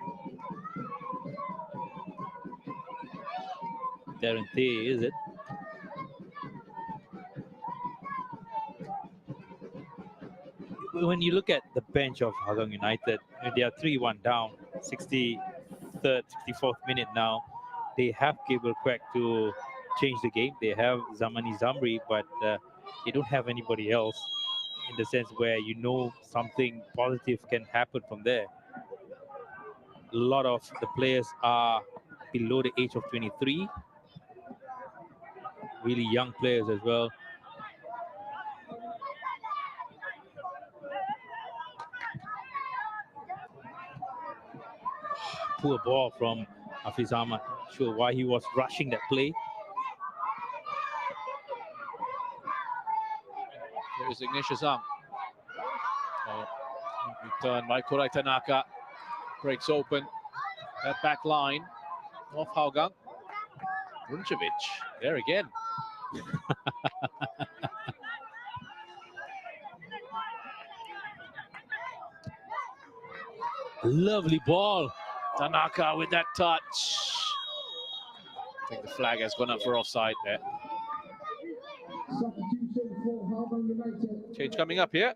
Darren Tay, is it? When you look at the bench of Hougang United, they are 3-1 down, 63rd, 64th minute now. They have Gabriel Quack to change the game. They have Zamani Zamri, but they don't have anybody else in the sense where you know something positive can happen from there. A lot of the players are below the age of 23. Really young players as well. Poor ball from Hafiz Ahmad. Not sure why he was rushing that play. There's Ignatius Ang. Return by Kurai Tanaka. Breaks open that back line of Hougang. Runcevic there again. Lovely ball. Tanaka with that touch. I think the flag has gone up for offside there. Change coming up here.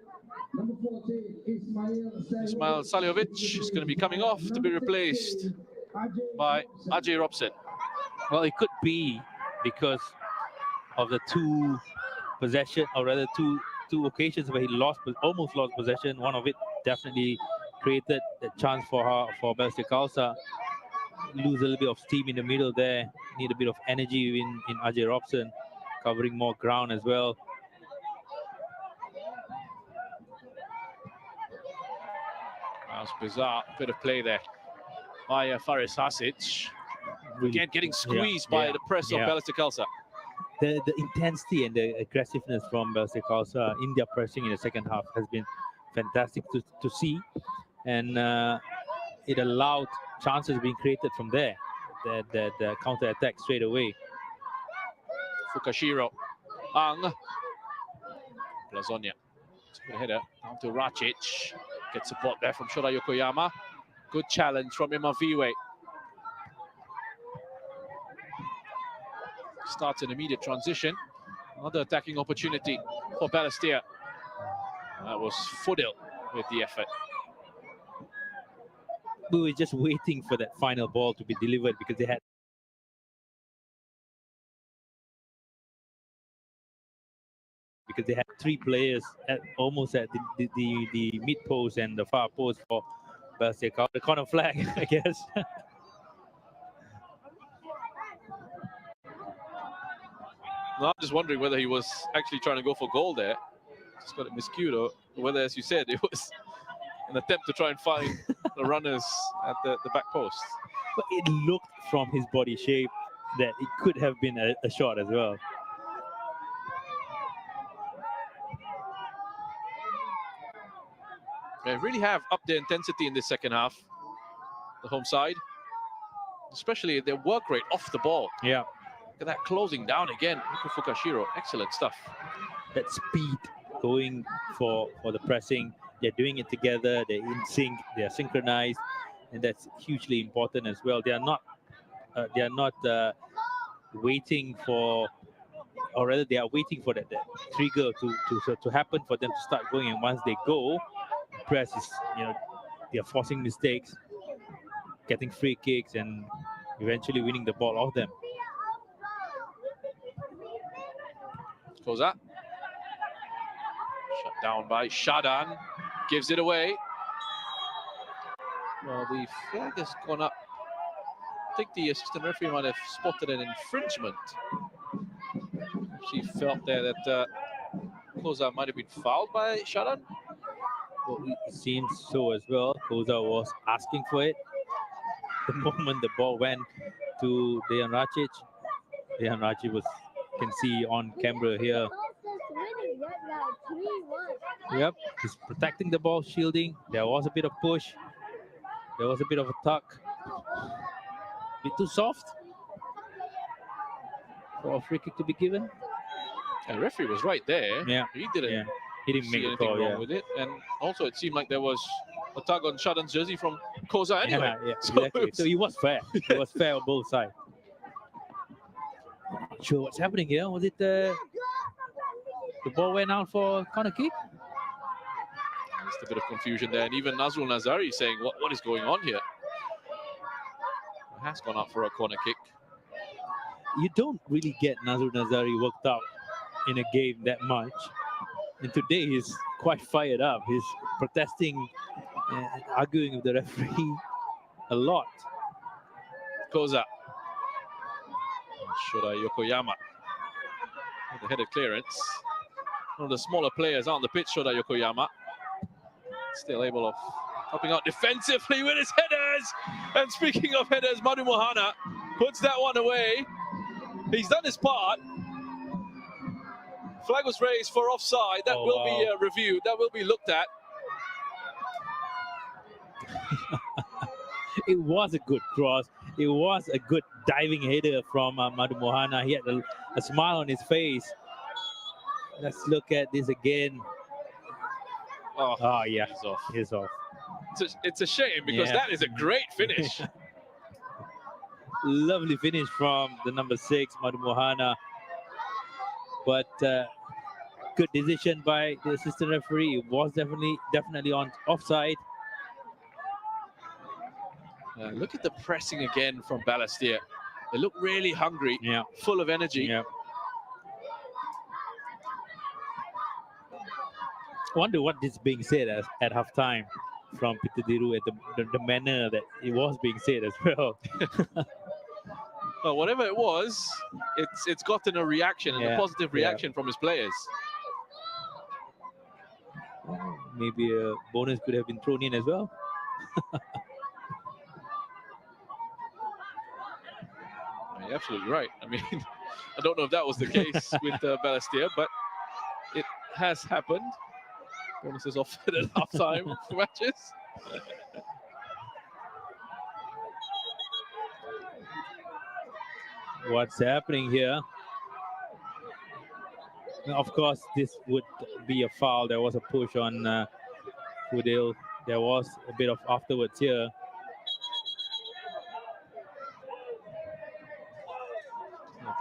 Ismail Saliovic is going to be coming off to be replaced by Ajay Robson. Well, it could be because of the two possession, or rather two occasions where he almost lost possession. One of it definitely created the chance for Balestier Khalsa. Lose a little bit of steam in the middle there. Need a bit of energy in Ajay Robson, covering more ground as well. That was bizarre. Bit of play there by Faris Hasic. Really, again, getting squeezed by the press of Balestier Khalsa. The intensity and the aggressiveness from Balestier Khalsa in their pressing in the second half has been fantastic to see, and it allowed chances being created from there. The counter attack straight away. Fukashiro, Ang, Blazonia, good header down to Racic. Get support there from Shota Yokoyama. Good challenge from Imaviwe. Starts an immediate transition. Another attacking opportunity for Balestier. That was Fudil with the effort. We were just waiting for that final ball to be delivered because they had three players almost at the mid post and the far post for Balestier. The corner flag, I guess. No, I'm just wondering whether he was actually trying to go for goal there. Just got it miscued, or whether, as you said, it was an attempt to try and find the runners at the back post. But it looked from his body shape that it could have been a shot as well. They really have upped their intensity in this second half, the home side. Especially their work rate off the ball. Yeah. Look at that closing down again. Nico Fukashiro, excellent stuff. That speed going for the pressing. They're doing it together. They're in sync. They're synchronized, and that's hugely important as well. They are not waiting for, or rather, they are waiting for that trigger to happen for them to start going. And once they go, press is, they are forcing mistakes, getting free kicks, and eventually winning the ball off them. Goes up. Shut down by Shadan. Gives it away. Well, the flag has gone up. I think the assistant referee might have spotted an infringement. She felt there that Koza might have been fouled by Shadan. Well, it seems so as well. Koza was asking for it. The moment the ball went to Dejan Racic, Dejan Racic was, you can see on camera here. Yep, he's protecting the ball, shielding. There was a bit of push. There was a bit of a tuck. A bit too soft for a free kick to be given. And the referee was right there. Yeah, he didn't make anything a call wrong with it. And also, it seemed like there was a tug on Shadan's jersey from Koza anyway. Yeah, exactly. So he was fair. He was fair on both sides. Not sure what's happening here. Was it the ball went out for corner kick? Just a bit of confusion there, and even Nazrul Nazari saying, what is going on here? It has gone out for a corner kick. You don't really get Nazrul Nazari worked out in a game that much. And today he's quite fired up. He's protesting and arguing with the referee a lot. Koza. Shota Yokoyama with the headed clearance. One of the smaller players on the pitch, Shota Yokoyama. Still able of helping out defensively with his headers. And speaking of headers, Madu Mohana puts that one away. He's done his part. Flag was raised for offside. That will be reviewed. That will be looked at. It was a good cross. It was a good diving header from Madu Mohana. He had a smile on his face. Let's look at this again. Oh yeah, he's off. He's off. It's a shame because that is a great finish. Lovely finish from the number 6, Madu Mohana. But Good decision by the assistant referee. It was definitely on offside. Look at the pressing again from Balestier. They look really hungry, Yeah. full of energy. Yeah. I wonder what is being said at halftime from Peter Diru, at the manner that it was being said as well. Well, whatever it was, it's gotten a reaction, and a positive reaction from his players. Maybe a bonus could have been thrown in as well. You're absolutely right. I mean, I don't know if that was the case with Balestier, but it has happened. Bonuses offered at halftime for matches. What's happening here? Now, of course, this would be a foul. There was a push on Fudil. There was a bit of afterwards here.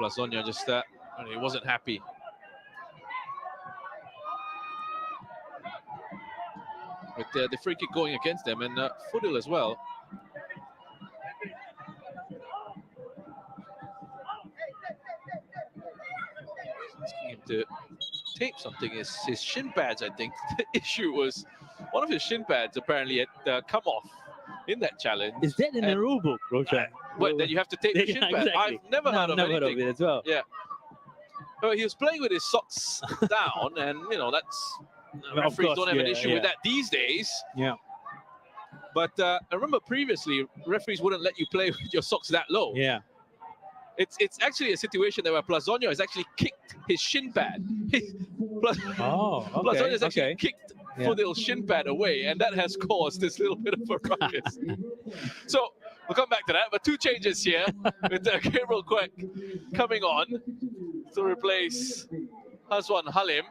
Plazonia just he wasn't happy. With the free kick going against them, and Fudil as well. Asking him to tape something. His shin pads, I think. The issue was one of his shin pads apparently had come off in that challenge. Is that in the rule book, Roshan? What, then you have to tape the shin pad? Exactly. I've never heard of anything. Heard of it as well. Yeah. So he was playing with his socks down, and that's referees don't have an issue with that these days. Yeah. But I remember previously referees wouldn't let you play with your socks that low. Yeah. It's actually a situation there where Plazonia has actually kicked his shin pad. Plazonia has actually kicked Fudil's shin pad away, and that has caused this little bit of a ruckus. So we'll come back to that. But two changes here with Gabriel Kwek coming on to replace Hazwan Halim.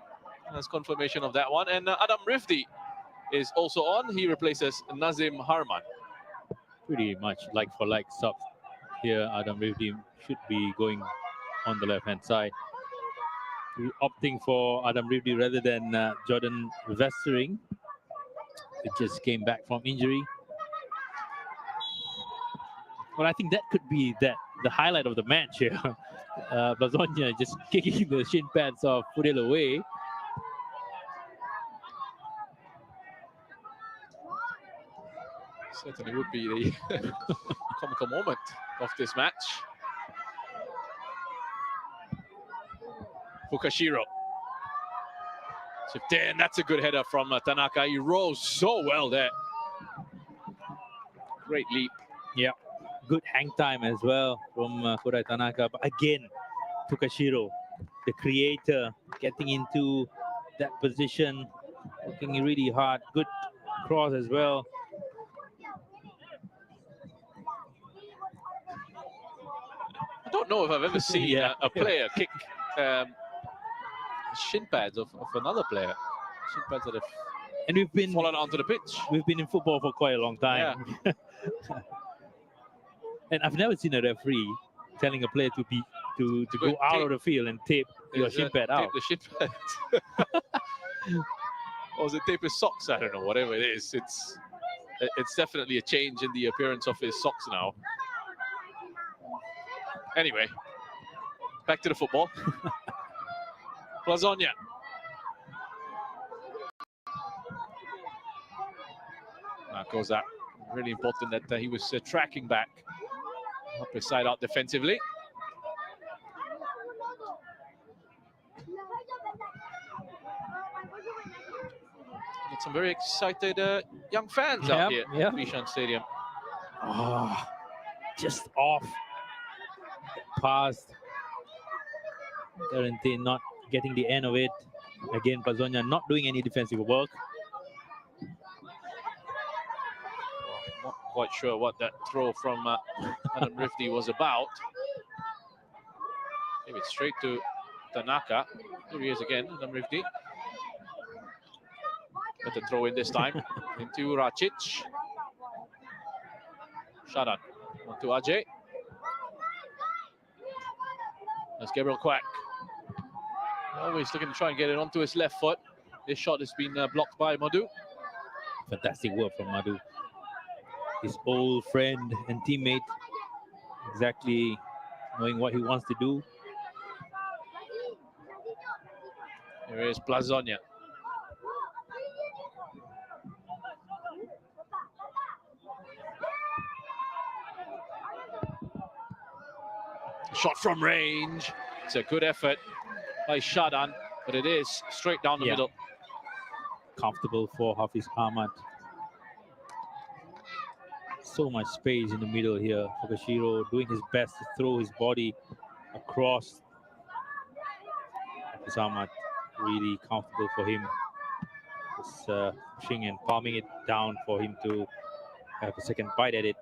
That's confirmation of that one. And Adam Rifdi is also on. He replaces Nazim Harman. Pretty much like for like subs here. Adam Rifdi should be going on the left-hand side. We're opting for Adam Rifdi rather than Jordan Vestering. It just came back from injury. Well, I think that could be the highlight of the match here. Plazonia just kicking the shin pads of Fudil away. Certainly would be the comical moment of this match. Fukashiro. So then that's a good header from Tanaka. He rose so well there. Great leap. Yeah, good hang time as well from Kodai Tanaka. But again, Fukashiro, the creator, getting into that position, working really hard. Good cross as well. I don't know if I've ever seen a player kick shin pads of another player. Shin pads that have fallen onto the pitch. We've been in football for quite a long time. Yeah. And I've never seen a referee telling a player to go out of the field and tape your shin pad out. Tape the shin pads. Or is it tape his socks? I don't know. Whatever it is, it's definitely a change in the appearance of his socks now. Anyway, back to the football. Plazonia. Goes that. Really important that he was tracking back. Up his side out defensively. Get some very excited young fans out here at Bishan Stadium. Oh, just off. Past. Currently not getting the end of it. Again, Plazonia not doing any defensive work. Not quite sure what that throw from Adam Rifdi was about. Maybe straight to Tanaka. Here he is again, Adam Rifdi. Got the throw in this time into Racic. Shadan onto Ajay. That's Gabriel Kwek. Always looking to try and get it onto his left foot. This shot has been blocked by Madhu. Fantastic work from Madhu. His old friend and teammate, exactly knowing what he wants to do. Here is Plazonia. Shot from range. It's a good effort by Shadan, but it is straight down the middle. Comfortable for Hafiz Ahmad. So much space in the middle here. Fukashiro doing his best to throw his body across. Hafiz Ahmad really comfortable for him. Just pushing and palming it down for him to have a second bite at it.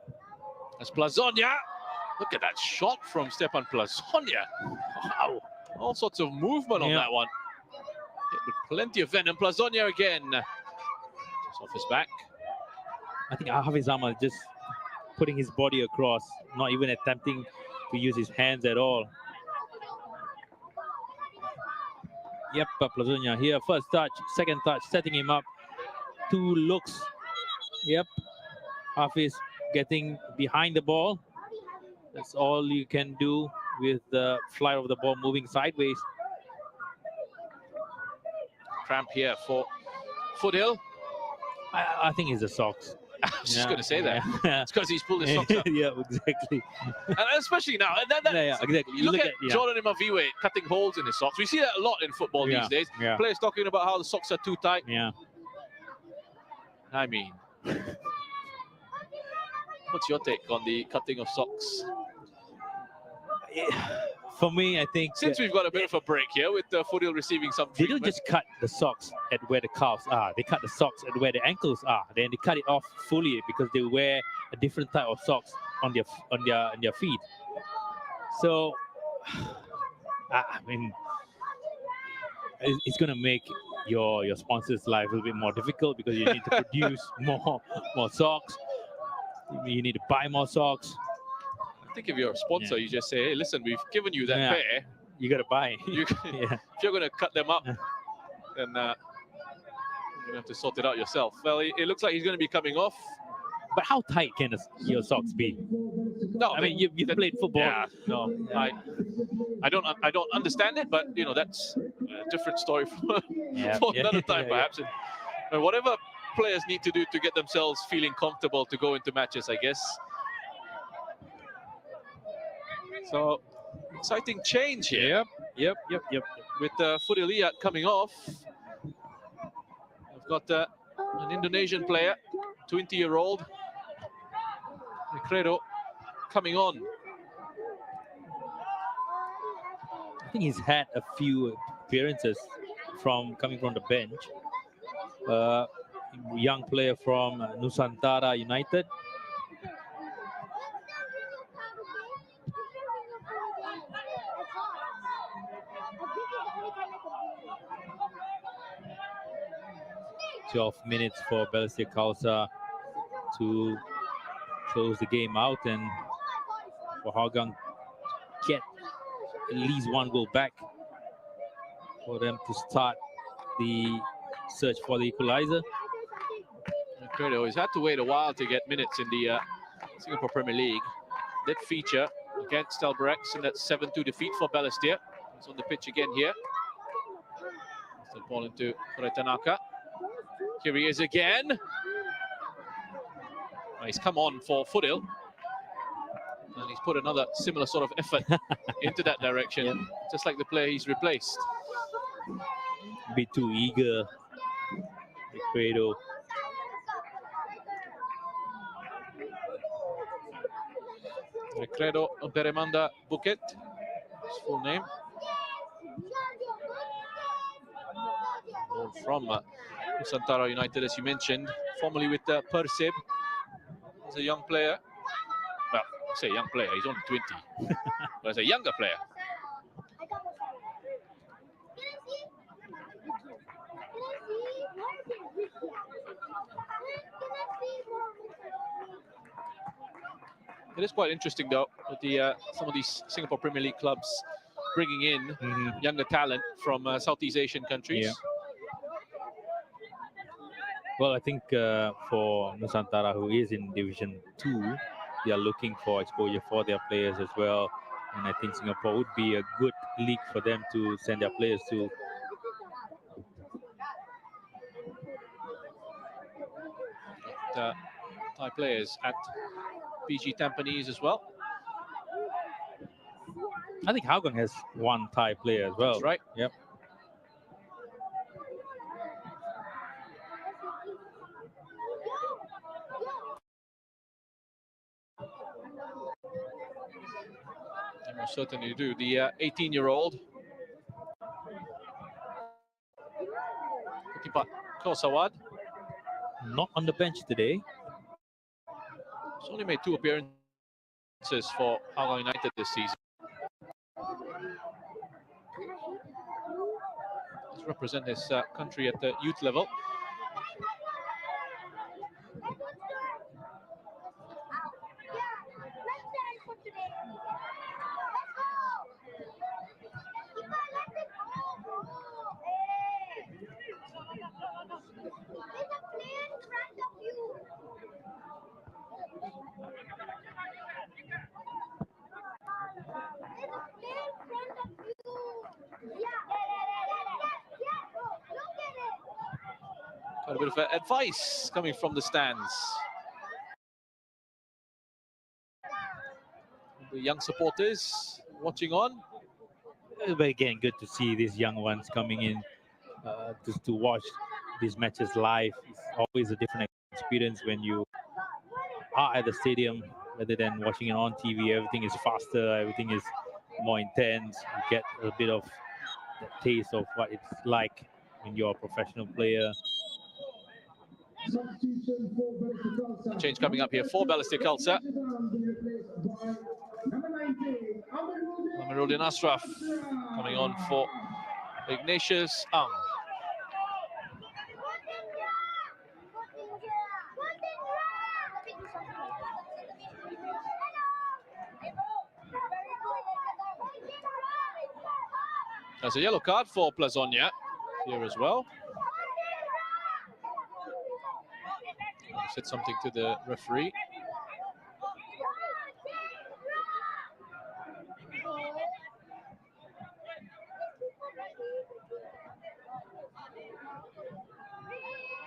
That's Plazonia. Look at that shot from Stepan Plazonia. Wow. All sorts of movement on that one. Hit with plenty of venom. Plazonia again. Just off his back. I think Hafiz Ahmad just putting his body across, not even attempting to use his hands at all. Yep, Plazonia here. First touch, second touch, setting him up. 2 looks. Yep. Hafiz getting behind the ball. That's all you can do with the flight of the ball moving sideways. Cramp here for Foothill. I think it's the socks. I was just going to say that. It's because he's pulled his socks up. Yeah, exactly. And especially now. Exactly. You look at Jordan Imaviwe cutting holes in his socks. We see that a lot in football these days. Players talking about how the socks are too tight. Yeah. I mean, what's your take on the cutting of socks? For me, I think since we've got a bit of a break here with Foothill receiving some treatment. They don't just cut the socks at where the calves are. They cut the socks at where the ankles are. Then they cut it off fully because they wear a different type of socks on their feet. So, I mean, it's going to make your sponsor's life a little bit more difficult because you need to produce more socks. You need to buy more socks. I think if you're a sponsor, you just say, hey, listen, we've given you that pair. You got to buy. If you're going to cut them up, then you're going to have to sort it out yourself. Well, it looks like he's going to be coming off. But how tight can your socks be? No, I mean, you've played football. Yeah, no, I don't understand it, but you know that's a different story for another time, perhaps. And whatever players need to do to get themselves feeling comfortable to go into matches, I guess. So, exciting change here. Yep. With Foothill coming off. We've got an Indonesian player, 20-year-old. Credo coming on. I think he's had a few appearances coming from the bench. Young player from Nusantara United. $12 minutes for Balestier Khalsa to close the game out and for Hougang get at least 1 goal back for them to start the search for the equalizer. Credo has had to wait a while to get minutes in the Singapore Premier League. Did feature against Albirex in that 7-2 defeat for Balestier. He's on the pitch again here. Still ball into Tanaka. Here he is again. He's come on for Foothill. And he's put another similar sort of effort into that direction, just like the player he's replaced. A bit too eager, Credo. Credo Beremanda Bukit, his full name. From Nusantara United, as you mentioned, formerly with Persib. He's a young player. Well, I say young player, he's only 20. But as a younger player. It is quite interesting, though, with the some of these Singapore Premier League clubs bringing in younger talent from Southeast Asian countries. Yeah. Well, I think for Nusantara, who is in Division 2, they are looking for exposure for their players as well. And I think Singapore would be a good league for them to send their players to. Thai players at PG Tampines as well. I think Hougang has one Thai player as well. That's right. Yep. They most certainly do. The 18-year-old Kutipat Kosawad. Not on the bench today. He's only made 2 appearances for Hougang United this season. He's represent his country at the youth level. Quite a bit of advice coming from the stands. The young supporters watching on. But again, good to see these young ones coming in to watch these matches live. It's always a different experience when you are at the stadium rather than watching it on TV. Everything is faster, everything is more intense. You get a bit of the taste of what it's like when you're a professional player. Change coming up here for Balestier Khalsa. Amirudin Ashraf coming on for Ignatius Ang. There's a yellow card for Plazonia here as well. Said something to the referee.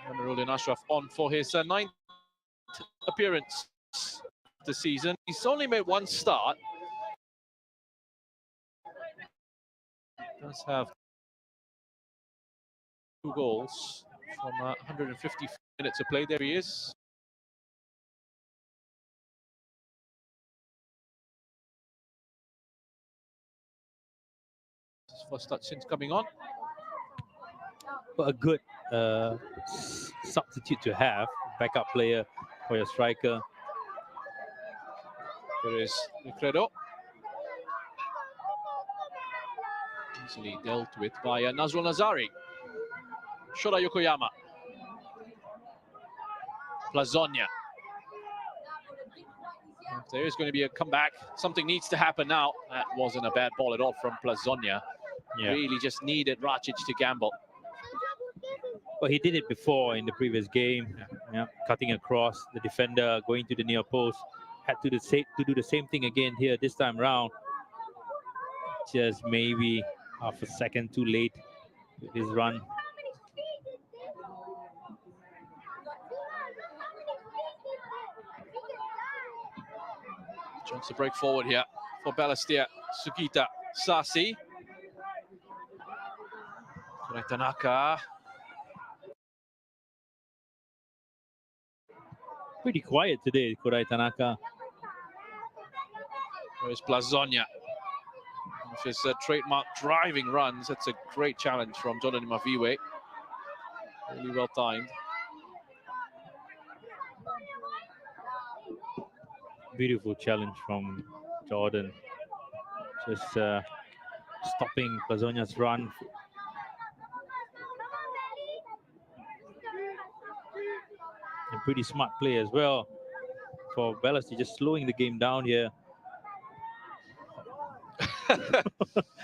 Amirudin Ashraf on for his 9th appearance this season. He's only made 1 start. Does have 2 goals from 150 minutes of play. There he is. His first touch since coming on. But a good substitute to have, backup player for your striker. There is Nicredo. Easily dealt with by Nazrul Nazari. Shota Yokoyama. Plazonia. If there is going to be a comeback, something needs to happen now. That wasn't a bad ball at all from Plazonia. Yeah. Really just needed Racic to gamble. Well, he did it before in the previous game. Yeah, cutting across the defender, going to the near post. Had to do the same thing again here this time round. Just maybe half a second too late with his run. Chance to break forward here for Balestier. Sugita Sasi. Tanaka. Pretty quiet today, Korai Tanaka. There's Plazonia. With his trademark driving runs, that's a great challenge from Jordan Maviwe. Really well timed. Beautiful challenge from Jordan. Just stopping Plazonia's run. A pretty smart play as well for Balestier, just slowing the game down here.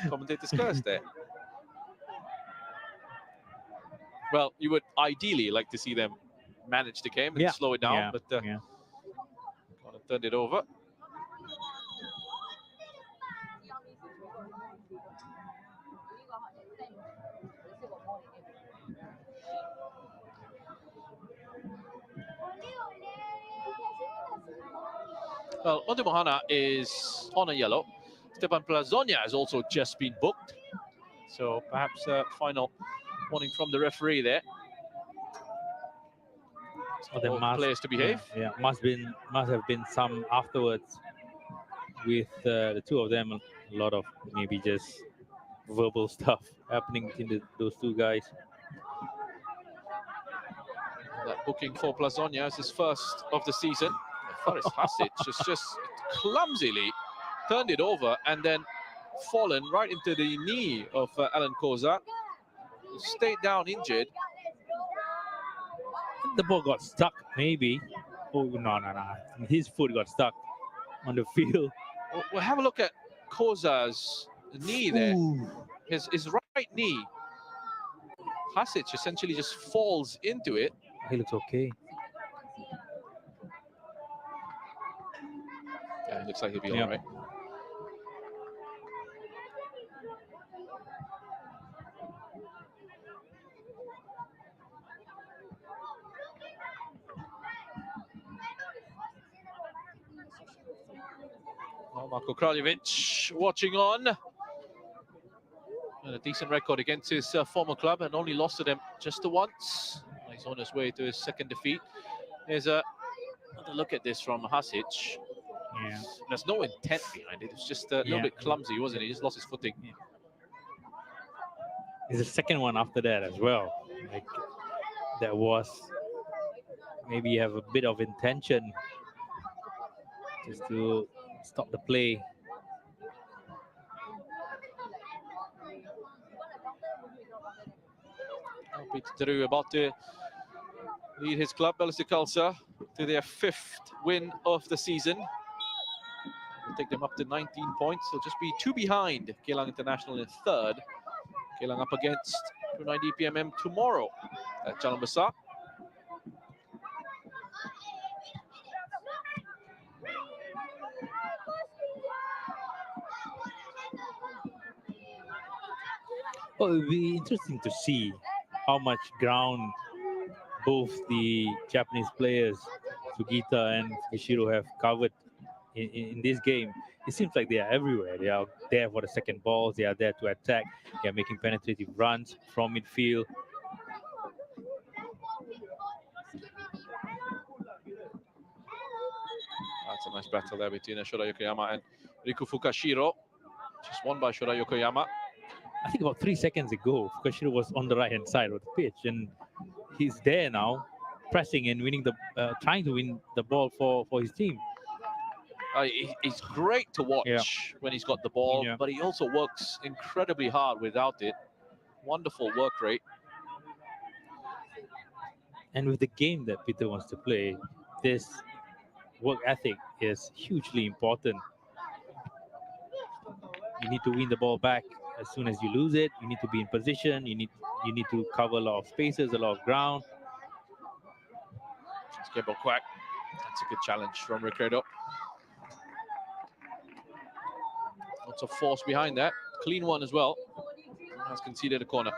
Commentator's curse there. Well, you would ideally like to see them manage the game and slow it down, but kind of turned it over. Well, Ontemohana is on a yellow. Stepan Plazonia has also just been booked. So perhaps a final warning from the referee there. Must, players to behave. Must have been some afterwards with the two of them. A lot of maybe just verbal stuff happening between those two guys. That booking for Plazonia is his first of the season. Faris Hasic has just clumsily turned it over and then fallen right into the knee of Alan Koza. He stayed down injured. The ball got stuck, maybe. Oh, no. His foot got stuck on the field. Well, have a look at Koza's knee there. His right knee. Hasic essentially just falls into it. He looks okay. Yeah, it looks like he'll be all right. Marko Kraljevic watching on. And a decent record against his former club and only lost to them just the once. He's on his way to his second defeat. There's another look at this from Hasic. Yeah. There's no intent behind it. It's just a little bit clumsy, wasn't it? He just lost his footing. Yeah. There's a second one after that as well. Like that was maybe you have a bit of intention just to stop the play. Peter Teru about to lead his club, Balestier Khalsa, to their 5th win of the season. Will take them up to 19 points. They'll just be 2 behind Geylang International in 3rd. Geylang up against Brunei DPMM tomorrow at Jalan Besar. Well, it would be interesting to see how much ground both the Japanese players, Sugita and Fukushiro, have covered in this game. It seems like they are everywhere. They are there for the second balls. They are there to attack. They are making penetrative runs from midfield. That's a nice battle there between Shota Yokoyama and Riku Fukushiro. Just won by Shota Yokoyama. I think about 3 seconds ago, Fukushiro was on the right-hand side of the pitch, and he's there now, pressing and winning trying to win the ball for his team. He's great to watch when he's got the ball, but he also works incredibly hard without it. Wonderful work rate. And with the game that Peter wants to play, this work ethic is hugely important. You need to win the ball back as soon as you lose it. You need to be in position. You need to cover a lot of spaces, a lot of ground. Skibble Quack. That's a good challenge from Ricardo. Lots of force behind that. Clean one as well. Has conceded a corner.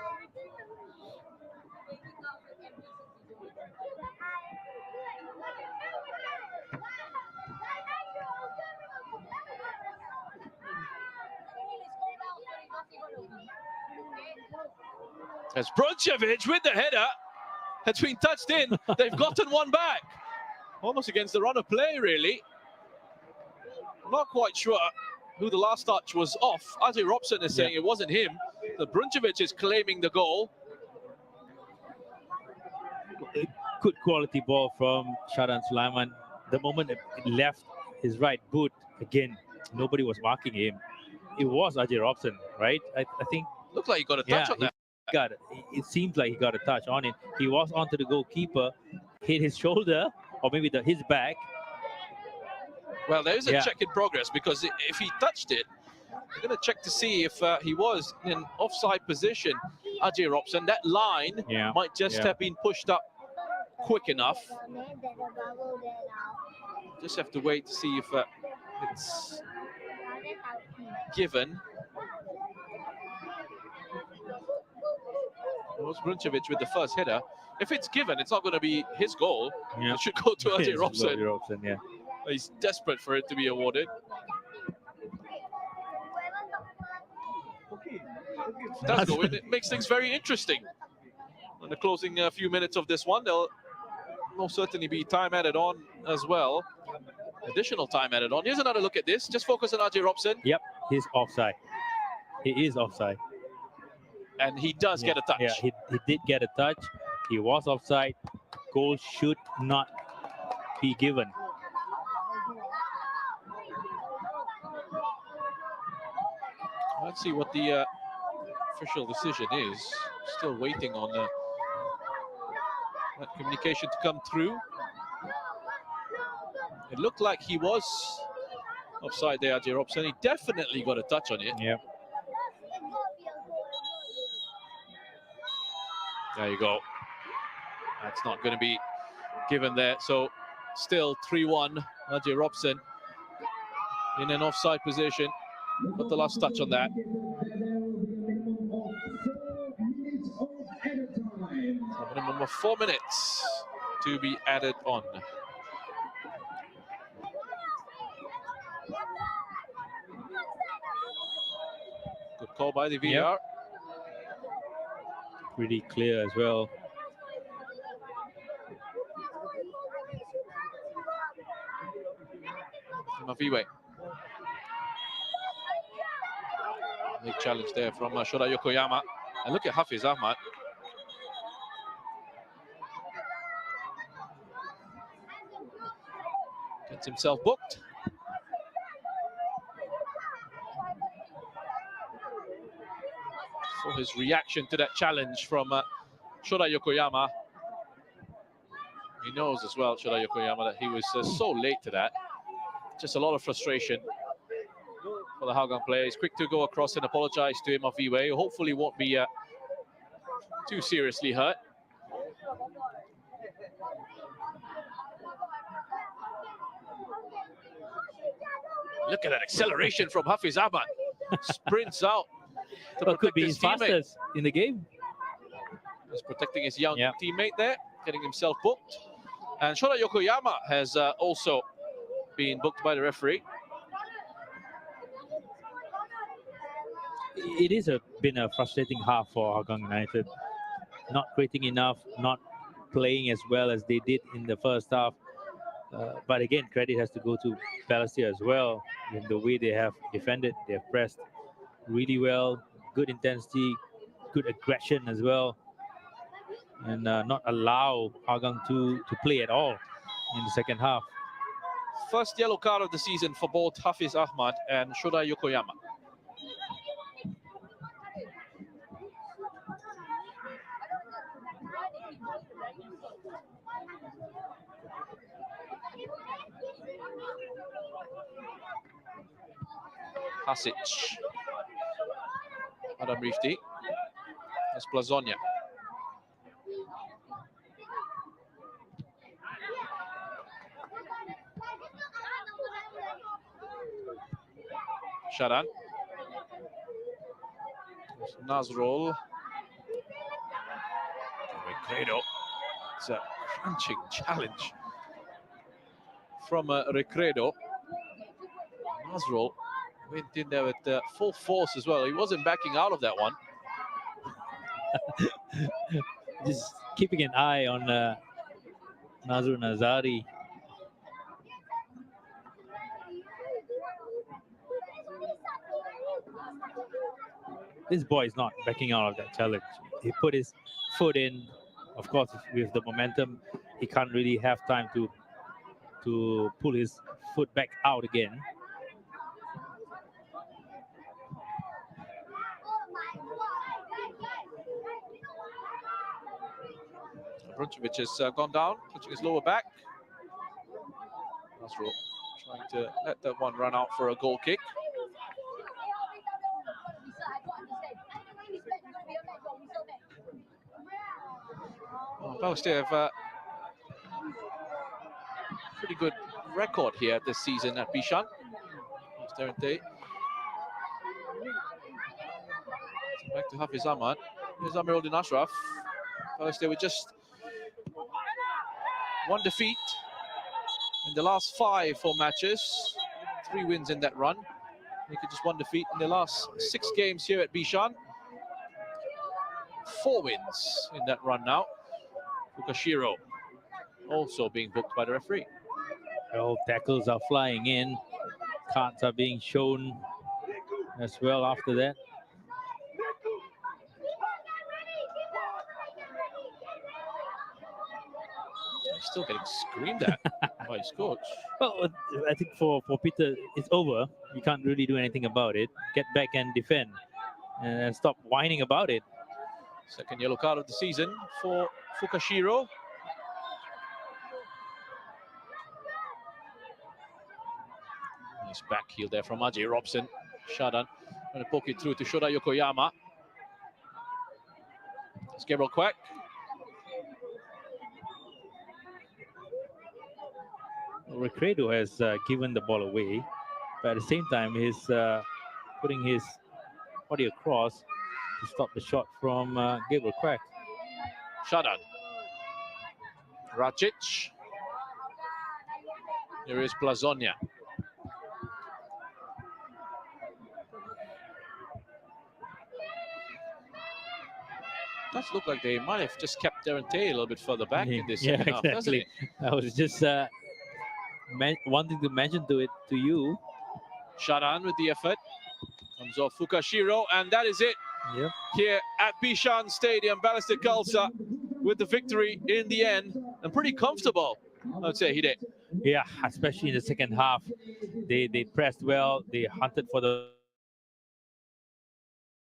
As Bronchevich with the header has been touched in. They've gotten one back. Almost against the run of play, really. Not quite sure who the last touch was off. Ajay Robson is saying it wasn't him. The Brunchevich is claiming the goal. Good quality ball from Shadan Sulaiman. The moment it left his right boot, again, nobody was marking him. It was Ajay Robson, right? I think. Looked like he got a touch on that. It seems like he got a touch on it. He was onto the goalkeeper, hit his shoulder, or maybe his back. Well, there is a check in progress, because if he touched it, We're going to check to see if he was in an offside position. Ajay Robson, that line might just have been pushed up quick enough. Just have to wait to see if it's given. It was Bruncevic with the first header. If it's given, it's not going to be his goal. It should go to Ajay Robson. He's desperate for it to be awarded. If that's going, it makes things very interesting. In the closing few minutes of this one, there'll most certainly be time added on as well. Additional time added on. Here's another look at this. Just focus on Ajay Robson. Yep, he's offside. He is offside. And he does get a touch. Yeah, he did get a touch. He was offside. Goal should not be given. Let's see what the official decision is. Still waiting on that communication to come through. It looked like he was offside there, Ajay Robson. He definitely got a touch on it. Yeah. There you go. That's not going to be given there. So still 3-1. Ajay Robson in an offside position. Got the last touch on that. A minimum of 4 minutes to be added on. Good call by the VAR. Yep. Pretty clear as well. Maviwe. Big challenge there from Shota Yokoyama. And look at Hafiz Ahmad. Gets himself booked. For his reaction to that challenge from Shota Yokoyama. He knows as well, Shota Yokoyama, that he was so late to that. Just a lot of frustration for the Hougang players. Quick to go across and apologize to him, Maviwe, who hopefully won't be too seriously hurt. Look at that acceleration from Hafiz Ahmad. Sprints out. That could be his fastest in the game. He's protecting his young teammate there, getting himself booked. And Shota Yokoyama has also been booked by the referee. It is been a frustrating half for Hougang United. Not creating enough, not playing as well as they did in the first half. But again, credit has to go to Balestier as well. In the way they have defended, they have pressed really well. Good intensity, good aggression as well. And not allow Hougang to play at all in the second half. First yellow card of the season for both Hafiz Ahmad and Shota Yokoyama. Hasic. Adam Rifti. That's Blazonia. Sharan. Nazrul. Recredo. It's a crunching challenge from Recredo. Nazrul went in there with full force as well. He wasn't backing out of that one. Just keeping an eye on Nazrul Nazari. This boy is not backing out of that challenge. He put his foot in. Of course, with the momentum, he can't really have time to pull his foot back out again. Bruncevic has gone down, touching his lower back. Nazrul trying to let that one run out for a goal kick. Balestier have a pretty good record here this season at Bishan. Back to Hafiz Ahmad. Here's Amiruddin Ashraf. Balestier with just one defeat in the last 5 matches. 3 wins in that run. They could just one defeat in the last 6 games here at Bishan. 4 wins in that run now. Fukashiro also being booked by the referee. All tackles are flying in. Cards are being shown as well after that. He's still getting screamed at by his coach. Well, I think for Peter, it's over. You can't really do anything about it. Get back and defend. And stop whining about it. Second yellow card of the season for Fukashiro. Nice back heel there from Ajay Robson. Shadan going to poke it through to Shoda Yokoyama. It's Gabriel Quack. Recredo has given the ball away, but at the same time, he's putting his body across to stop the shot from Gabriel Quack. Shadan. Racic. Here is Plazonia. Does look like they might have just kept Darren Tay a little bit further back in this second half, doesn't it? I was just wanting to mention to you. Shadan with the effort. Comes off Fukashiro, and that is it. Yep. Here at Bishan Stadium, Balestier Khalsa with the victory in the end, and pretty comfortable, I would say, Hide. Yeah, especially in the second half. They pressed well. They hunted for the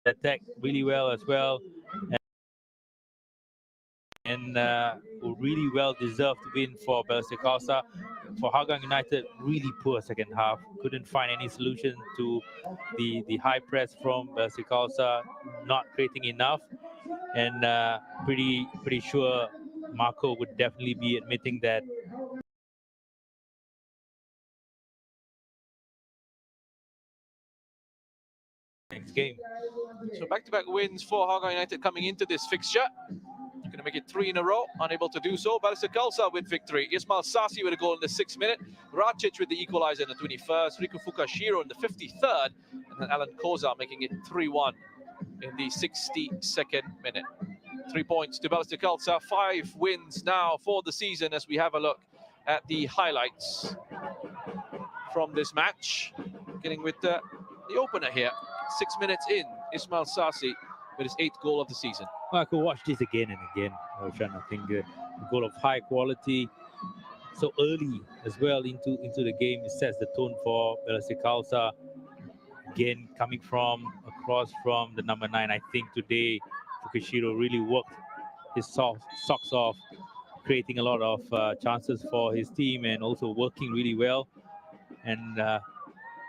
attack really well as well. And really well deserved win for Balestier Khalsa. For Hougang United, really poor second half. Couldn't find any solution to the high press from Balestier Khalsa, not creating enough. And pretty sure Marco would definitely be admitting that. Next game. So back-to-back wins for Hougang United coming into this fixture. Going to make it 3 in a row, unable to do so. Balestier Khalsa with victory. Ismail Sasi with a goal in the 6th minute. Racic with the equalizer in the 21st. Riku Fukashiro in the 53rd. And then Alan Koza making it 3-1 in the 62nd minute. 3 points to Balestier Khalsa. 5 wins now for the season as we have a look at the highlights from this match. Beginning with the opener here. 6 minutes in, Ismail Sasi with his 8th goal of the season. Well, I could watch this again and again, Roshan. I think a goal of high quality, so early as well into the game. It sets the tone for Balestier Khalsa. Again, coming across from the number 9. I think today Fukashiro really worked his socks off, creating a lot of chances for his team and also working really well. And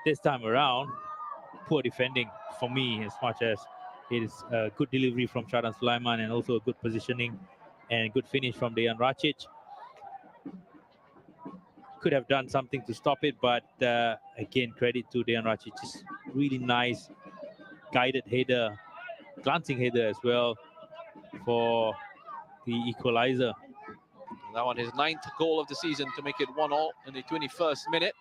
this time around, poor defending for me, as much as it is a good delivery from Shadan Sulaiman and also a good positioning and good finish from Dejan Racic. Could have done something to stop it, but again, credit to Dejan Racic. Just really nice guided header, glancing header as well for the equalizer. That one, his 9th goal of the season to make it 1-1 in the 21st minute.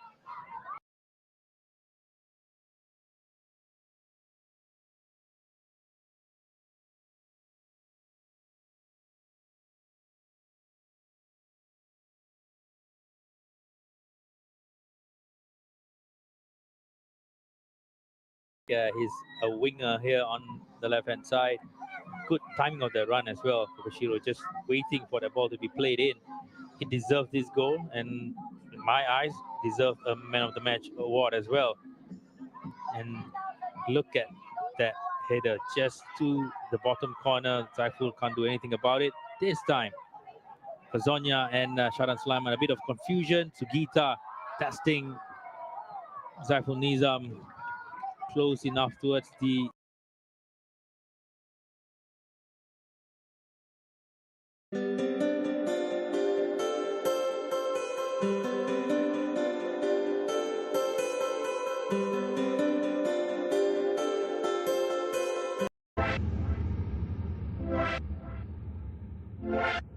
He's a winger here on the left-hand side. Good timing of the run as well for Fukashiro, just waiting for the ball to be played in. He deserved this goal, and in my eyes, deserved a man of the match award as well. And look at that header just to the bottom corner. Zaiful can't do anything about it this time. Kazonia and Shadan Sulaiman, a bit of confusion. Sugita testing Zaiful Nizam close enough towards the Balestier.